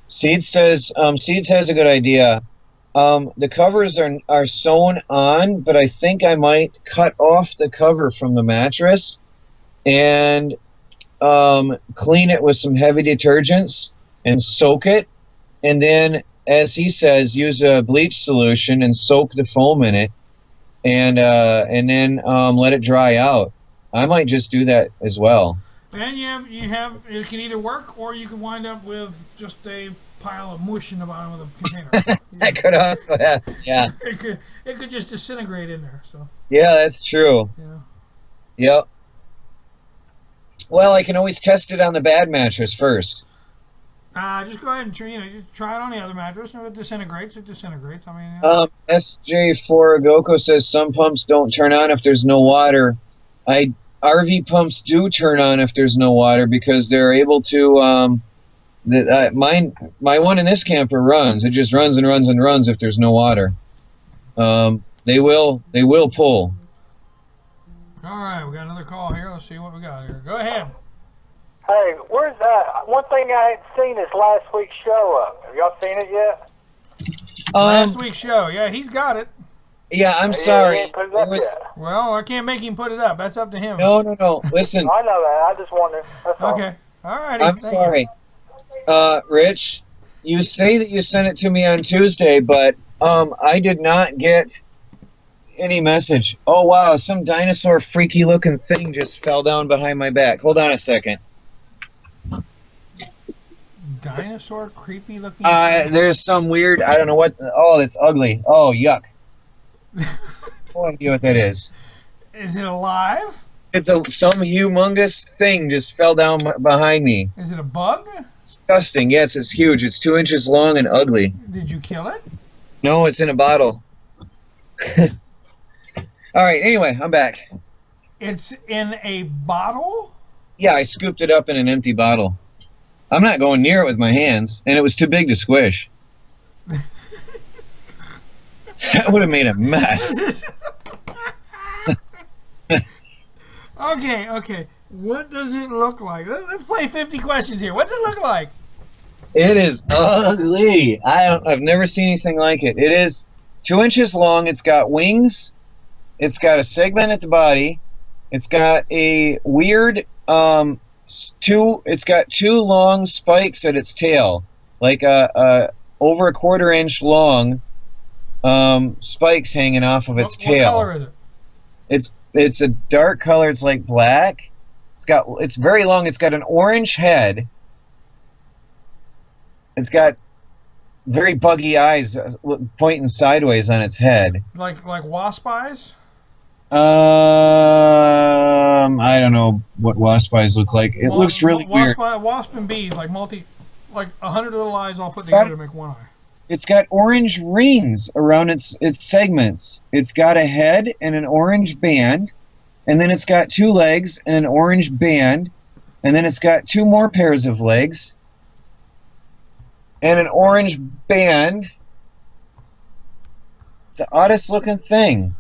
Seeds has a good idea. The covers are sewn on, but I think I might cut off the cover from the mattress and clean it with some heavy detergents and soak it, and then, as he says, use a bleach solution and soak the foam in it, and then let it dry out. I might just do that as well. And you have it can either work or you can wind up with just a pile of mush in the bottom of the container. That could also happen. Yeah. It could just disintegrate in there. So Yeah, that's true. yeah. Yep. Well, I can always test it on the bad mattress first. Just go ahead and try it on the other mattress. If it disintegrates, it disintegrates. I mean, SJ4 Agoko says some pumps don't turn on if there's no water. RV pumps do turn on if there's no water because they're able to. My one in this camper runs. It just runs and runs and runs if there's no water. They will pull. all right, we got another call here. Let's see what we got here. Go ahead. Hey, where's that? One thing I hadn't seen is last week's show up. Have y'all seen it yet? Last week's show. Yeah, he's got it. Yeah, I'm He sorry. ain't put it up yet. Well, I can't make him put it up. That's up to him. No. Listen, I know that. I just wondered. That's all. Okay. All righty. I'm Thank you. sorry. Rich, you say that you sent it to me on Tuesday, but I did not get any message. Oh, wow, some dinosaur freaky looking thing just fell down behind my back. Hold on a second. Dinosaur creepy looking. There's some weird, I don't know what, oh, it's ugly. Oh, yuck. No idea what that is. Is it alive? It's some humongous thing just fell down behind me. Is it a bug? Disgusting. Yes, it's huge. It's 2 inches long and ugly. Did you kill it? No, it's in a bottle. All right, anyway, I'm back. It's in a bottle? Yeah, I scooped it up in an empty bottle. I'm not going near it with my hands, and it was too big to squish. That would have made a mess. Okay. What does it look like? Let's play 50 questions here. What's it look like? It is ugly. I've never seen anything like it. It is 2 inches long. It's got wings. It's got a segment at the body. It's got a weird it's got two long spikes at its tail, like over a 1/4 inch long spikes hanging off of its tail. What color is it? It's a dark color. It's like black. It's very long. It's got an orange head. It's got very buggy eyes pointing sideways on its head. Like wasp eyes? I don't know what wasp eyes look like. It looks really weird. Wasp and bees, like 100 little eyes all put together to make one eye. It's got orange rings around its segments. It's got a head and an orange band, and then it's got 2 legs and an orange band, and then it's got 2 more pairs of legs and an orange band. It's the oddest looking thing.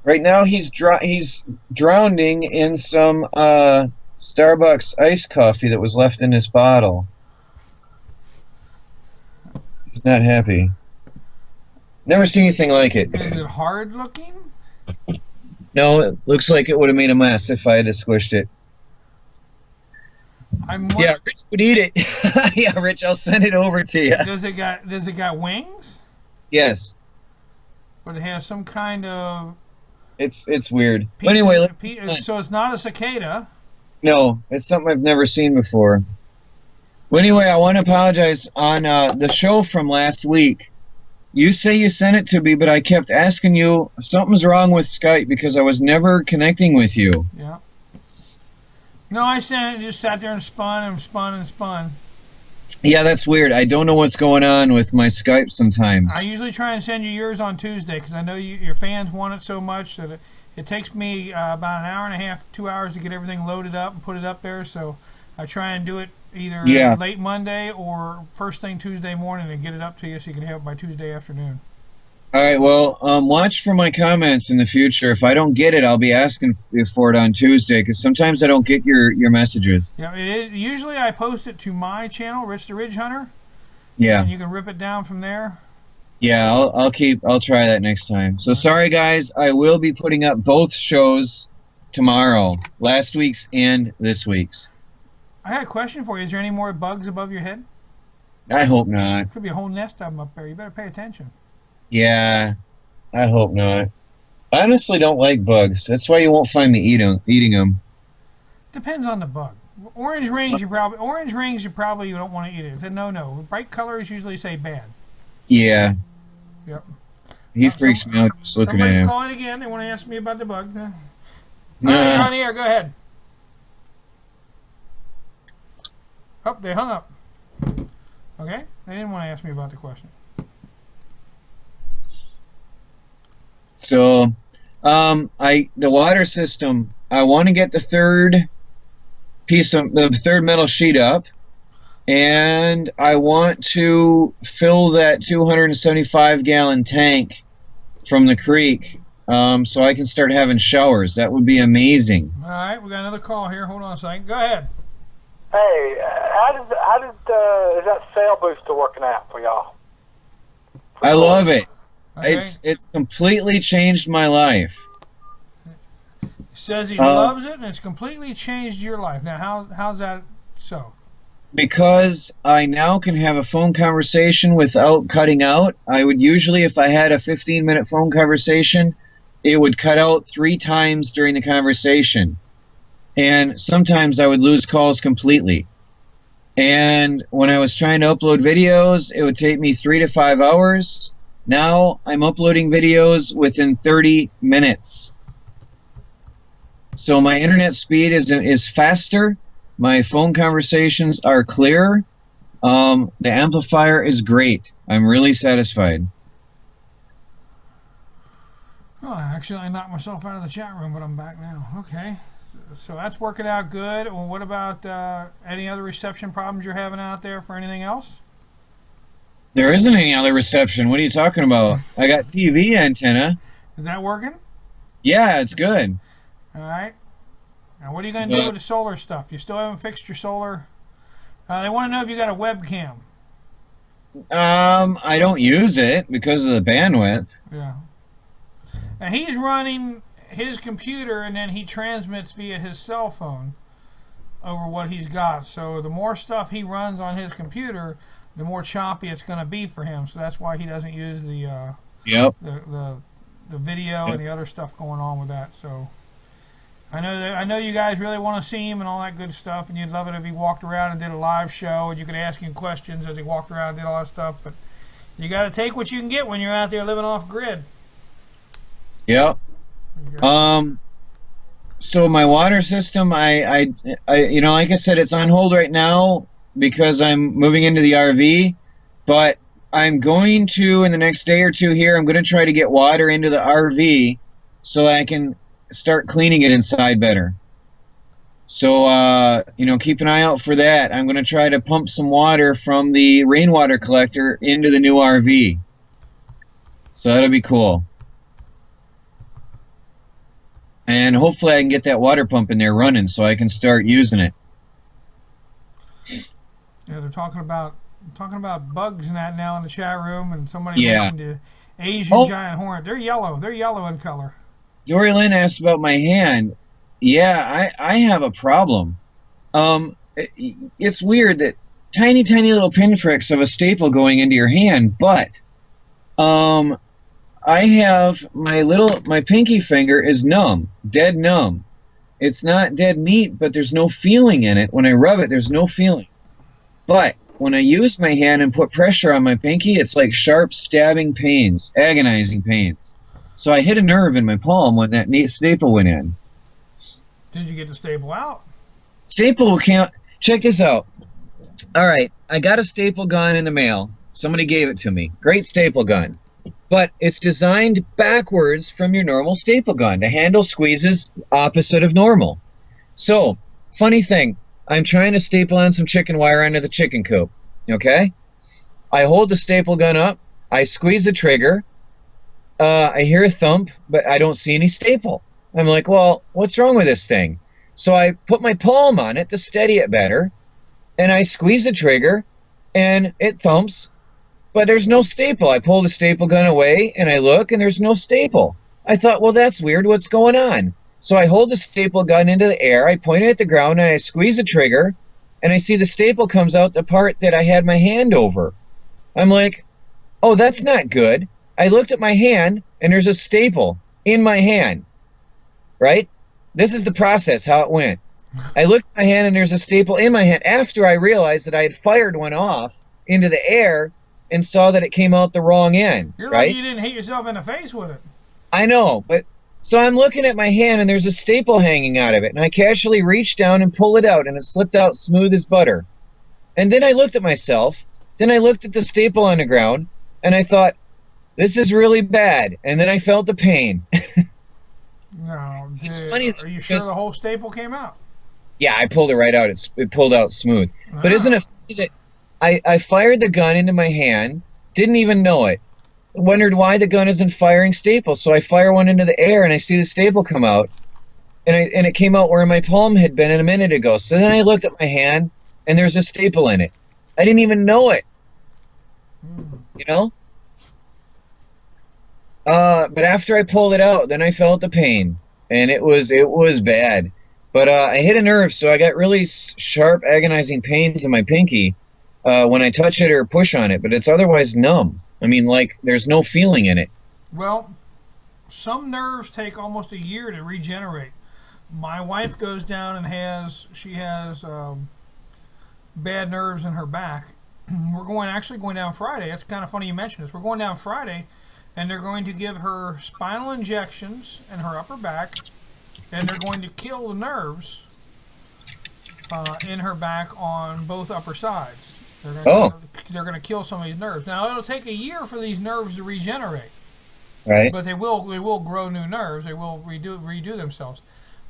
Right now he's drowning in some Starbucks iced coffee that was left in his bottle. He's not happy. Never seen anything like it. Is it hard looking? No, it looks like it would have made a mess if I had squished it. Yeah, Rich would eat it. Yeah, Rich, I'll send it over to you. Does it got wings? Yes. But it has some kind of... It's weird. But anyway, so it's not a cicada. No, it's something I've never seen before. Well, anyway, I want to apologize on the show from last week. You say you sent it to me, but I kept asking you, something's wrong with Skype because I was never connecting with you. Yeah. No, I sent it, just sat there and spun and spun and spun. Yeah, that's weird. I don't know what's going on with my Skype sometimes. I usually try and send you yours on Tuesday because I know your fans want it so much that it takes me about an hour and a half, 2 hours to get everything loaded up and put it up there. So I try and do it either late Monday or first thing Tuesday morning and get it up to you so you can have it by Tuesday afternoon. All right, well, watch for my comments in the future. If I don't get it, I'll be asking for it on Tuesday because sometimes I don't get your messages. Yeah, usually I post it to my channel, Rich the Ridge Hunter. Yeah. And you can rip it down from there. Yeah, I'll try that next time. So sorry, guys. I will be putting up both shows tomorrow, last week's and this week's. I had a question for you. Is there any more bugs above your head? I hope not. Could be a whole nest of them up there. You better pay attention. Yeah, I hope not. I honestly don't like bugs. That's why you won't find me eating them. Depends on the bug. Orange rings you probably don't want to eat it. It's a no. Bright colors usually say bad. Yeah. Yep. He freaks me out just looking at Somebody's him. calling again. They want to ask me about the bug. All Nah. right, you're on the air. Go ahead. Oh, they hung up. Okay. They didn't want to ask me about the question. So, the water system, I want to get the third metal sheet up, and I want to fill that 275-gallon tank from the creek, so I can start having showers. That would be amazing. All right, we got another call here. Hold on a second. Go ahead. Hey, is that sail booster working out for y'all? I love it. Okay. It's completely changed my life. He says he loves it, and it's completely changed your life. Now, how's that so? Because I now can have a phone conversation without cutting out. I would usually, if I had a 15-minute phone conversation, it would cut out 3 times during the conversation. And sometimes I would lose calls completely. And when I was trying to upload videos, it would take me 3 to 5 hours. Now I'm uploading videos within 30 minutes. So my internet speed is faster. My phone conversations are clearer. The amplifier is great. I'm really satisfied. Oh, actually, I knocked myself out of the chat room, but I'm back now. Okay. So that's working out good. Well, what about any other reception problems you're having out there for anything else? There isn't any other reception. What are you talking about? I got TV antenna. Is that working? Yeah, it's good. All right. Now, what are you going to do with the solar stuff? You still haven't fixed your solar? They want to know if you got a webcam. I don't use it because of the bandwidth. Yeah. And he's running his computer, and then he transmits via his cell phone over what he's got. So the more stuff he runs on his computer, the more choppy it's going to be for him. So that's why he doesn't use the the video and the other stuff going on with that. So I know you guys really want to see him and all that good stuff, and you'd love it if he walked around and did a live show, and you could ask him questions as he walked around and did all that stuff. But you got to take what you can get when you're out there living off grid. Yep. So my water system, I you know, like I said, it's on hold right now because I'm moving into the RV, but I'm going to, in the next day or two here, I'm going to try to get water into the RV so I can start cleaning it inside better. So, you know, keep an eye out for that. I'm going to try to pump some water from the rainwater collector into the new RV. So that'll be cool. And hopefully I can get that water pump in there running so I can start using it. Yeah, they're talking about bugs and that now in the chat room, and somebody mentioned the Asian giant hornet. They're yellow. They're yellow in color. Dory Lynn asked about my hand. Yeah, I have a problem. It's weird that tiny little pinpricks of a staple going into your hand, but I have my pinky finger is numb, dead numb. It's not dead meat, but there's no feeling in it. When I rub it, there's no feeling. But when I use my hand and put pressure on my pinky, it's like sharp stabbing pains, agonizing pains. So I hit a nerve in my palm when that staple went in. Did you get the staple out? Staple can't. Check this out. All right, I got a staple gun in the mail. Somebody gave it to me. Great staple gun. But it's designed backwards from your normal staple gun. The handle squeezes opposite of normal. So, funny thing, I'm trying to staple on some chicken wire under the chicken coop. Okay? I hold the staple gun up. I squeeze the trigger. I hear a thump, but I don't see any staple. I'm like, well, what's wrong with this thing? So I put my palm on it to steady it better, and I squeeze the trigger, and it thumps, but there's no staple. I pull the staple gun away, and I look, and there's no staple. I thought, well, that's weird. What's going on? So I hold the staple gun into the air, I point it at the ground, and I squeeze the trigger, and I see the staple comes out the part that I had my hand over. I'm like, oh, that's not good. I looked at my hand, and there's a staple in my hand, right? This is the process, how it went. I looked at my hand and there's a staple in my hand after I realized that I had fired one off into the air and saw that it came out the wrong end, You're like right? you didn't hit yourself in the face with it. I know, but so I'm looking at my hand and there's a staple hanging out of it, and I casually reached down and pulled it out, and it slipped out smooth as butter. And then I looked at myself, then I looked at the staple on the ground, and I thought, this is really bad. And then I felt the pain. No, It's funny are you sure because- the whole staple came out? Yeah, I pulled it right out. It pulled out smooth. But isn't Ah. it funny that I fired the gun into my hand, didn't even know it, wondered why the gun isn't firing staples. So I fire one into the air and I see the staple come out, and it came out where my palm had been a minute ago. So then I looked at my hand and there's a staple in it. I didn't even know it. You know? But after I pulled it out, then I felt the pain, and it was bad. But I hit a nerve, so I got really sharp, agonizing pains in my pinky when I touch it or push on it. But it's otherwise numb. I mean, like there's no feeling in it. Well, some nerves take almost a year to regenerate. My wife goes down and has bad nerves in her back. We're actually going down Friday. It's kind of funny you mention this. We're going down Friday, and they're going to give her spinal injections in her upper back, and they're going to kill the nerves in her back on both upper sides. They're going to kill some of these nerves. Now it'll take a year for these nerves to regenerate, Right? but they will grow new nerves. They will redo themselves.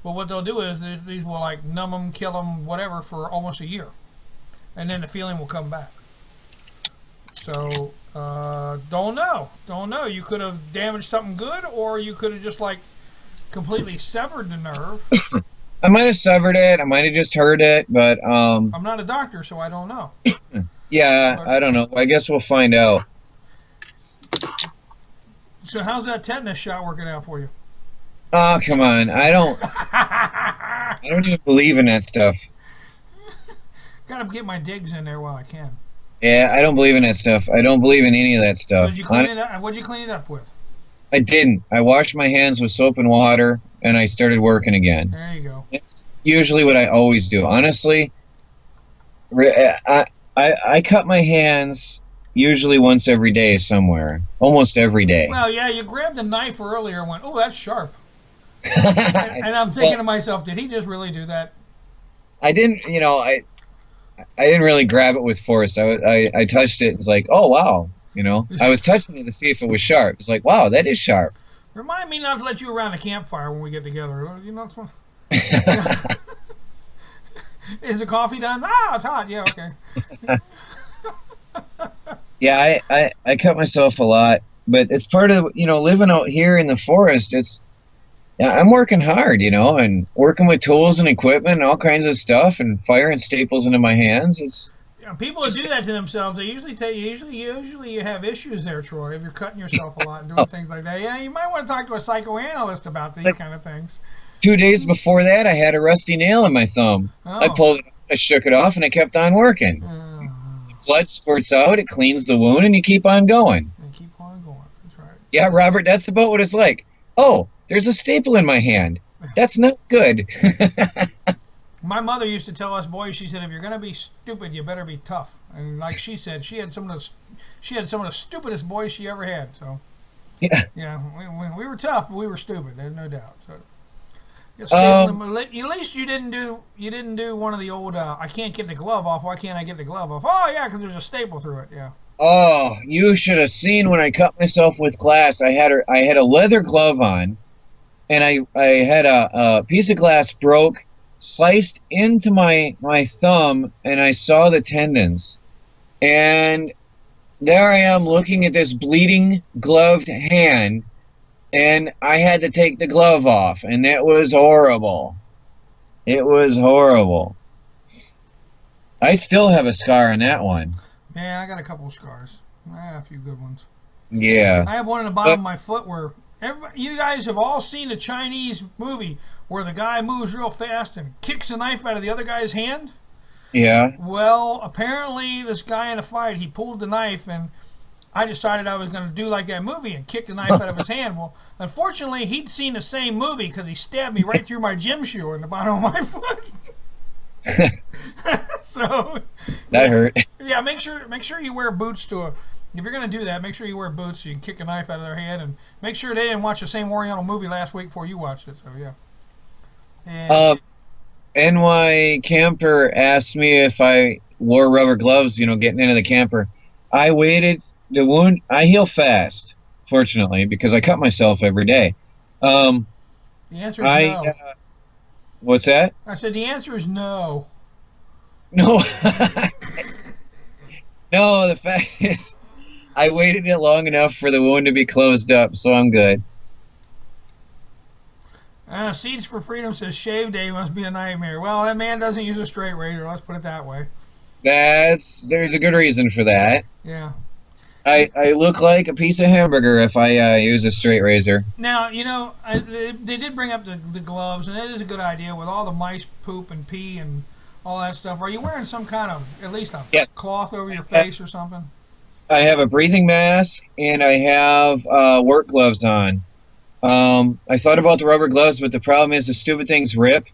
But what they'll do is these will like numb them, kill them, whatever for almost a year, and then the feeling will come back. So don't know. You could have damaged something good, or you could have just like completely severed the nerve. I might have severed it. I might have just hurt it. But I'm not a doctor, so I don't know. yeah, I don't know. I guess we'll find out. So how's that tetanus shot working out for you? Oh, come on. I don't even believe in that stuff. Gotta get my digs in there while I can. Yeah, I don't believe in that stuff. I don't believe in any of that So stuff. did you clean it up? What'd you clean it up with? I didn't. I washed my hands with soap and water, and I started working again. There you go. It's usually what I always do. Honestly, I cut my hands usually once every day somewhere. Almost every day. Well, yeah, you grabbed the knife earlier and went, oh, that's sharp. And I'm thinking to myself, did he just really do that? I didn't, I didn't really grab it with force. I touched it. It's like, oh, wow. I was touching it to see if it was sharp. It's like, wow, that is sharp. Remind me not to let you around the campfire when we get together. It's fun. Is the coffee done? Ah, it's hot. Yeah, okay. Yeah, I cut myself a lot, but it's part of, living out here in the forest. I'm working hard, and working with tools and equipment and all kinds of stuff, and firing staples into my hands. People that do that to themselves, they usually you have issues there, Troy. If you're cutting yourself a lot and doing things like that, yeah, you might want to talk to a psychoanalyst about these kind of things. 2 days before that, I had a rusty nail in my thumb. Oh. I pulled it, I shook it off, and I kept on working. Blood squirts out, it cleans the wound, and you keep on going. And keep on going. That's right. Yeah, Robert, that's about what it's like. Oh, there's a staple in my hand. That's not good. My mother used to tell us boys, she said, if you're going to be stupid, you better be tough. And like she said, she had some of the stupidest boys she ever had. So yeah, we were tough, but we were stupid. There's no doubt. So at least you didn't do one of the old I can't get the glove off. Why can't I get the glove off? Oh yeah, because there's a staple through it. Yeah. Oh, you should have seen when I cut myself with glass. I had a leather glove on, and I had a piece of glass broke, sliced into my thumb, and I saw the tendons. And there I am looking at this bleeding gloved hand, and I had to take the glove off, and it was horrible. It was horrible. I still have a scar on that one. Yeah, I got a couple of scars. I have a few good ones. Yeah. I have one in the bottom of my foot where you guys have all seen a Chinese movie where the guy moves real fast and kicks a knife out of the other guy's hand. Yeah. Well, apparently this guy in a fight, he pulled the knife, and I decided I was going to do like that movie and kick the knife out of his hand. Well, unfortunately, he'd seen the same movie because he stabbed me right through my gym shoe in the bottom of my foot. So That hurt. yeah, make sure you wear boots to a. If you're gonna do that, make sure you wear boots so you can kick a knife out of their hand, and make sure they didn't watch the same Oriental movie last week before you watched it. So yeah. And NY camper asked me if I wore rubber gloves, getting into the camper. I waited. The wound, I heal fast, fortunately, because I cut myself every day. the answer is no. What's that? I said the answer is no. No. No, the fact is, I waited it long enough for the wound to be closed up, so I'm good. Seeds for Freedom says shave day must be a nightmare. Well, that man doesn't use a straight razor. Let's put it that way. There's a good reason for that. Yeah. I look like a piece of hamburger if I use a straight razor. Now, they did bring up the gloves, and it is a good idea with all the mice poop and pee and all that stuff. Are you wearing some kind of, at least a cloth over your face or something? I have a breathing mask, and I have work gloves on. I thought about the rubber gloves, but the problem is the stupid things rip,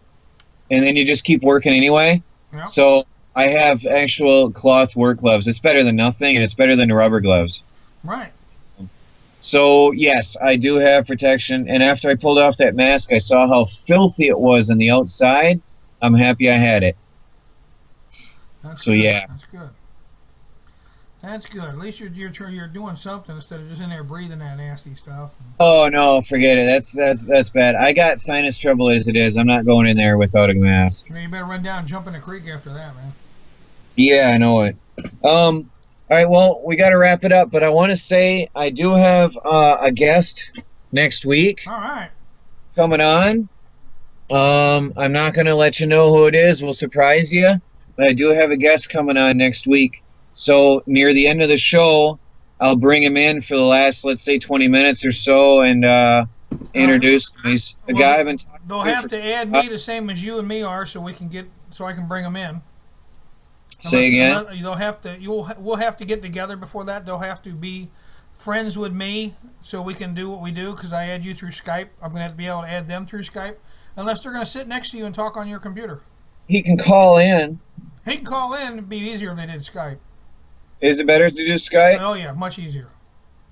and then you just keep working anyway. Yep. So I have actual cloth work gloves. It's better than nothing, and it's better than the rubber gloves. Right. So, yes, I do have protection. And after I pulled off that mask, I saw how filthy it was on the outside. I'm happy I had it. That's So, good. yeah. That's good. That's good. At least you're doing something instead of just in there breathing that nasty stuff. Oh, no, forget it. That's bad. I got sinus trouble as it is. I'm not going in there without a mask. You better run down and jump in the creek after that, man. Yeah, I know it. All right, well, we got to wrap it up, but I want to say I do have a guest next week All right. coming on. I'm not going to let you know who it is. We'll surprise you. But I do have a guest coming on next week. So near the end of the show, I'll bring him in for the last, let's say, 20 minutes or so and introduce him. He's a guy I've been talking to. They'll have to add me the same as you and me are, so I can bring them in. Say again? We'll have to get together before that. They'll have to be friends with me so we can do what we do, because I add you through Skype. I'm going to have to be able to add them through Skype, unless they're going to sit next to you and talk on your computer. He can call in. He can call in. It'd be easier if they did Skype. Is it better to do Skype? Oh, yeah, much easier.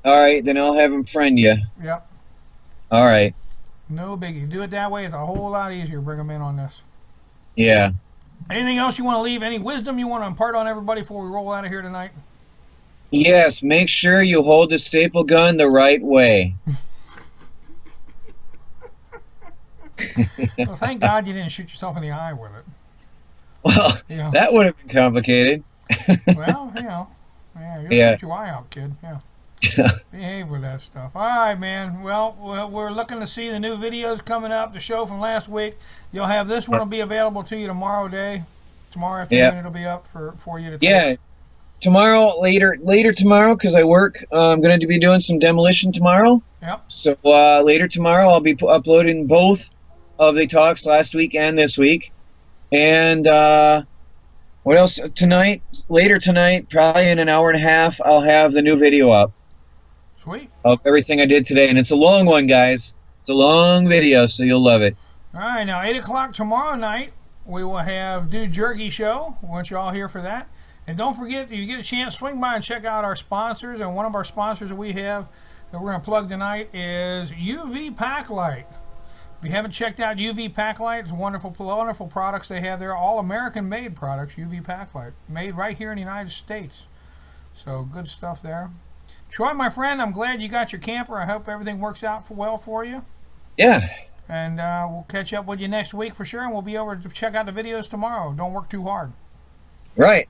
All right, then I'll have him friend you. Yep. All right. No biggie. Do it that way. It's a whole lot easier. Bring them in on this. Yeah. Anything else you want to leave? Any wisdom you want to impart on everybody before we roll out of here tonight? Yes, make sure you hold the staple gun the right way. Well, thank God you didn't shoot yourself in the eye with it. Well, Yeah. that would have been complicated. Well, yeah, you'll shoot your eye out, kid. Yeah. Behave with that stuff. All right, man. Well, we're looking to see the new videos coming up, the show from last week. You'll have this one will be available to you tomorrow afternoon. It'll be up for you to take. Yeah. Tomorrow, later tomorrow, because I work, I'm going to be doing some demolition tomorrow. Yep. So later tomorrow, I'll be uploading both of the talks last week and this week. And what else? Later tonight, probably in an hour and a half, I'll have the new video up. Sweet. Of everything I did today. And it's a long one, guys. It's a long video, so you'll love it. All right, now 8 o'clock tomorrow night, we will have Dude Jerky Show. I want you all here for that. And don't forget, if you get a chance, swing by and check out our sponsors. And one of our sponsors that we have that we're going to plug tonight is UV Packlight. If you haven't checked out UV Packlight, it's wonderful products they have there. All American-made products, UV Packlight. Made right here in the United States. So good stuff there. Troy, my friend, I'm glad you got your camper. I hope everything works out well for you. Yeah. And we'll catch up with you next week for sure, and we'll be over to check out the videos tomorrow. Don't work too hard. Right.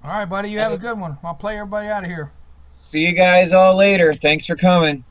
All right, buddy, you have a good one. I'll play everybody out of here. See you guys all later. Thanks for coming.